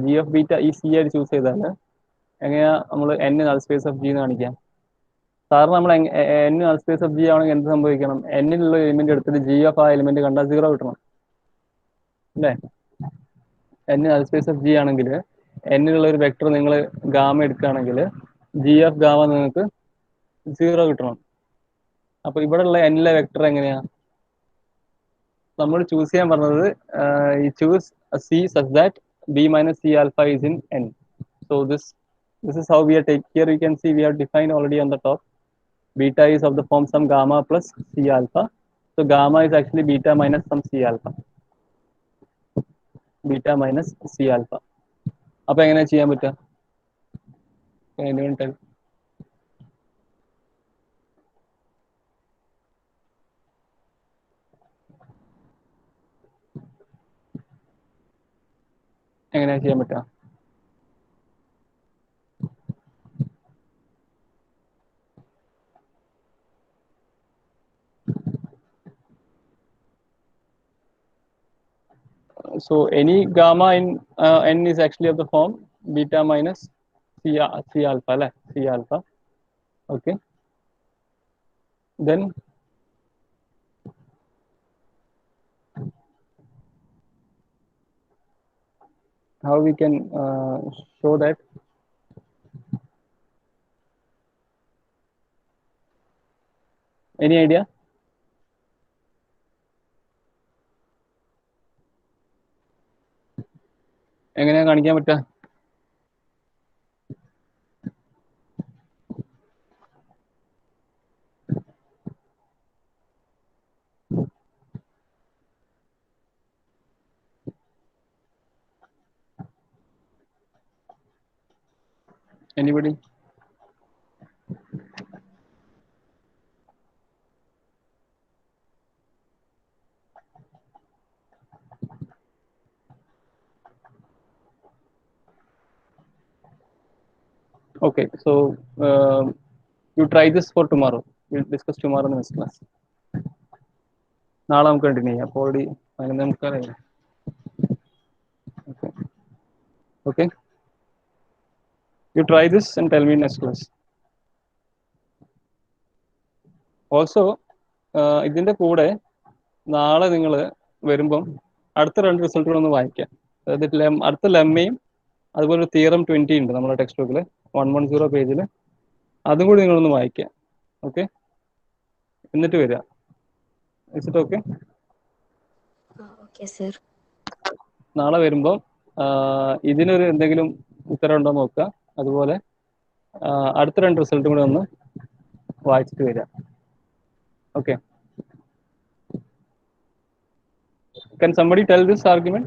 G of beta ഈ C ആയിട്ട് ചൂസ് ചെയ്താൽ എങ്ങനെയാ നമ്മൾ N null space of G എന്ന് കാണിക്കാം? സാറിന് നമ്മൾ N null space of G ആണെങ്കിൽ എന്ത് സംഭവിക്കണം? N-ലുള്ള എലിമെന്റ് എടുത്തിട്ട് G of ആ എലിമെന്റ് കണ്ടാൽ 0 കിട്ടണം അല്ലേ? N null space of G ആണെങ്കിൽ N-ലുള്ള ഒരു വെക്ടർ നിങ്ങൾ ഗാമ എടുക്കുകയാണെങ്കിൽ G of ഗാമ നിങ്ങൾക്ക് 0 കിട്ടണം. അപ്പൊ ഇവിടെ ഉള്ള N-ലെ വെക്ടർ എങ്ങനെയാ നമ്മൾ ചൂസ് ചെയ്യാൻ പറഞ്ഞത്? ഈ choose C such that B minus C alpha is in N. So this is how we are take here. You can see we have defined already on the top. Beta is of the form some gamma plus C alpha. So gamma is actually beta minus some C alpha. Beta minus C alpha. അപ്പോൾ എങ്ങനെ ചെയ്യാൻ പറ്റുക? എങ്ങനെയാ ചെയ്യാൻ പറ്റുക? So any gamma in N is actually of the form beta minus C alpha, right? C alpha. Okay. Then how we can show that? Any idea? എങ്ങനെയാ കാണിക്കാൻ പറ്റുക? Anybody? Okay, so you try this for tomorrow. We'll discuss tomorrow in this class. നാളെ നമുക്ക് continue ചെയ്യാം. അപ്പോൾ already 11:45. Okay. Okay. You try this and tell me next class. Also, ഇതിന്റെ കൂടെ നാളെ നിങ്ങൾ വരുമ്പം അടുത്ത രണ്ട് റിസൾട്ടുകൾ ഒന്ന് വായിക്കാം. അതായത് അടുത്ത ലെമ്മയും അതുപോലെ തിയറം 20 ഉണ്ട് നമ്മുടെ ടെക്സ്റ്റ് ബുക്കിൽ 110 പേജിൽ. അതും കൂടി നിങ്ങളൊന്ന് വായിക്കാം. ഓക്കെ, എന്നിട്ട് വരിക. Is it okay? Okay sir. നാളെ വരുമ്പോൾ ഇതിനൊരു എന്തെങ്കിലും ഉത്തരം ഉണ്ടോ നോക്കുക. അതുപോലെ അടുത്ത രണ്ട് റിസൾട്ടും കൂടെ ഒന്ന് വായിച്ചിട്ട് വരിക. Okay. Can somebody tell this argument?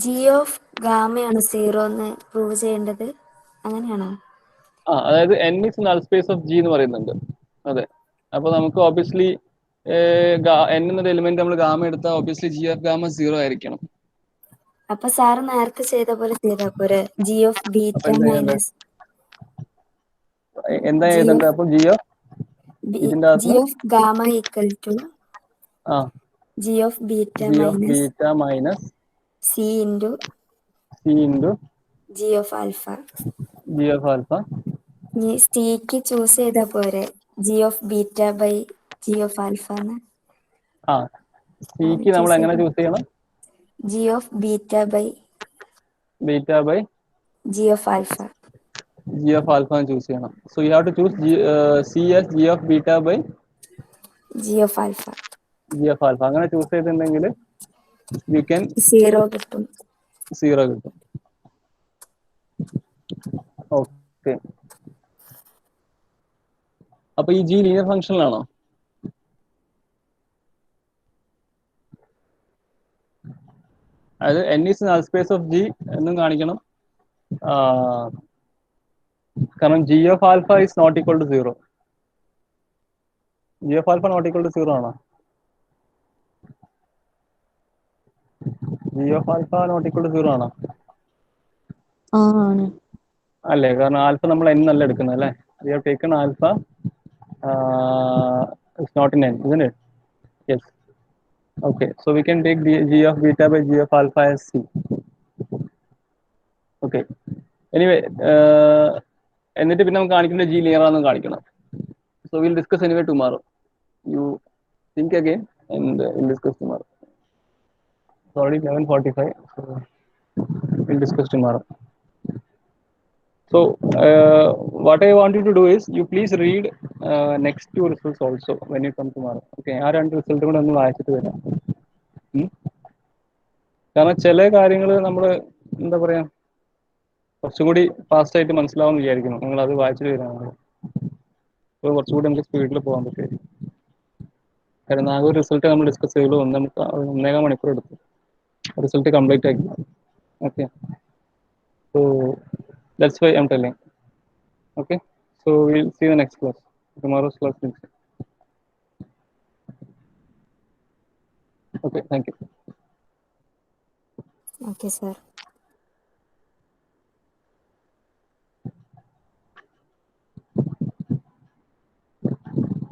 G of ഗാമയാണ് 0 എന്ന് പ്രൂവ് ചെയ്യേണ്ടത്, അങ്ങനെയാണോ? അതായത് N is null space of G എന്ന് പറയുന്നുണ്ട്. അതെ. അപ്പോൾ നമുക്ക് ഒബ്വിയസ്ലി n എന്നൊരു എലിമെന്റ് നമ്മൾ ഗാമ എടുത്താൽ ഒബ്വിയസ്ലി ജി ഓഫ് ഗാമ 0 ആയിരിക്കണം. അപ്പൊ സാറ് നേരത്തെ ചെയ്ത പോലെ ചെയ്താ പോരെ, ജി ഓഫ് അപ്പൊ ബീറ്റ എന്താ ചെയ്യേണ്ടത്? മൈനസ് എന്താ ജി എഴുതേണ്ടത്? ഓഫ് അപ്പൊ ജി ഇതിന്റെ ജി അകത്ത് ഓഫ് ഗാമ ഈക്വൽ ടു ആ G of beta G of minus beta minus C into C into G of alpha. G of alpha. ഇനി ടിക്ക് ചൂസ് ചെയ്താ പോരെ, G of beta by G of alpha എന്ന്. ആ സിക്ക് നമ്മൾ എങ്ങനെ ചൂസ് ചെയ്യണം? G of beta by beta by G of alpha. G of alpha choose ചെയ്യണം. So you have to choose C as G of beta by G of alpha. G of alpha. അങ്ങനെ choose ചെയ്തിട്ടുണ്ടെങ്കിൽ you can 0 കിട്ടും. 0 കിട്ടും. Okay. അപ്പൊ ഈ G linear ഫംഗ്ഷനിലാണോ? അതായത് n is null space of G എന്നും കാണിക്കണം. കാരണം G of alpha is not equal to 0. G of alpha not equal to 0 ആണോ? G of alpha not equal to 0 ആണോ? അല്ലേ? കാരണം ആൽഫ നമ്മൾ n അല്ല എടുക്കുന്നത് അല്ലേ? We have taken alpha it's not in n, isn't it? Yes. Okay, so we can take g of beta by g of alpha as c. Okay. Anyway, എന്നിട്ട് പിന്നെ നമുക്ക് കാണിക്കേണ്ട ജി ലിയർ ആണെന്ന് കാണിക്കണം. So we'll discuss anyway tomorrow. You think again and we'll discuss tomorrow. It's already 11:45, so we'll discuss tomorrow. So what I want you to do is you please read next 2 results also when you come tomorrow. Okay, ആ 2 result കൂടെ ഒന്ന് വായിച്ചിട്ട് വരാം. കാരണം ചില കാര്യങ്ങൾ നമ്മൾ എന്താ പറയാ കുറച്ചും കൂടി ഫാസ്റ്റ് ആയിട്ട് മനസ്സിലാവും വിചാരിക്കുന്നു. നിങ്ങൾ അത് വായിച്ചിട്ട് വരാം. അപ്പോൾ കുറച്ചുകൂടി നമുക്ക് സ്പീഡിൽ പോകാൻ പറ്റുമായിരിക്കും. കാരണം ആ ഒരു റിസൾട്ട് നമ്മൾ ഡിസ്കസ് ചെയ്തുള്ളൂ. 1.5 മണിക്കൂർ എടുത്തു റിസൾട്ട് കംപ്ലീറ്റ് ആക്കി. Okay, so that's why I M telling. Okay, so we'll see the next class. Tomorrow's class. Okay, thank you. Okay sir.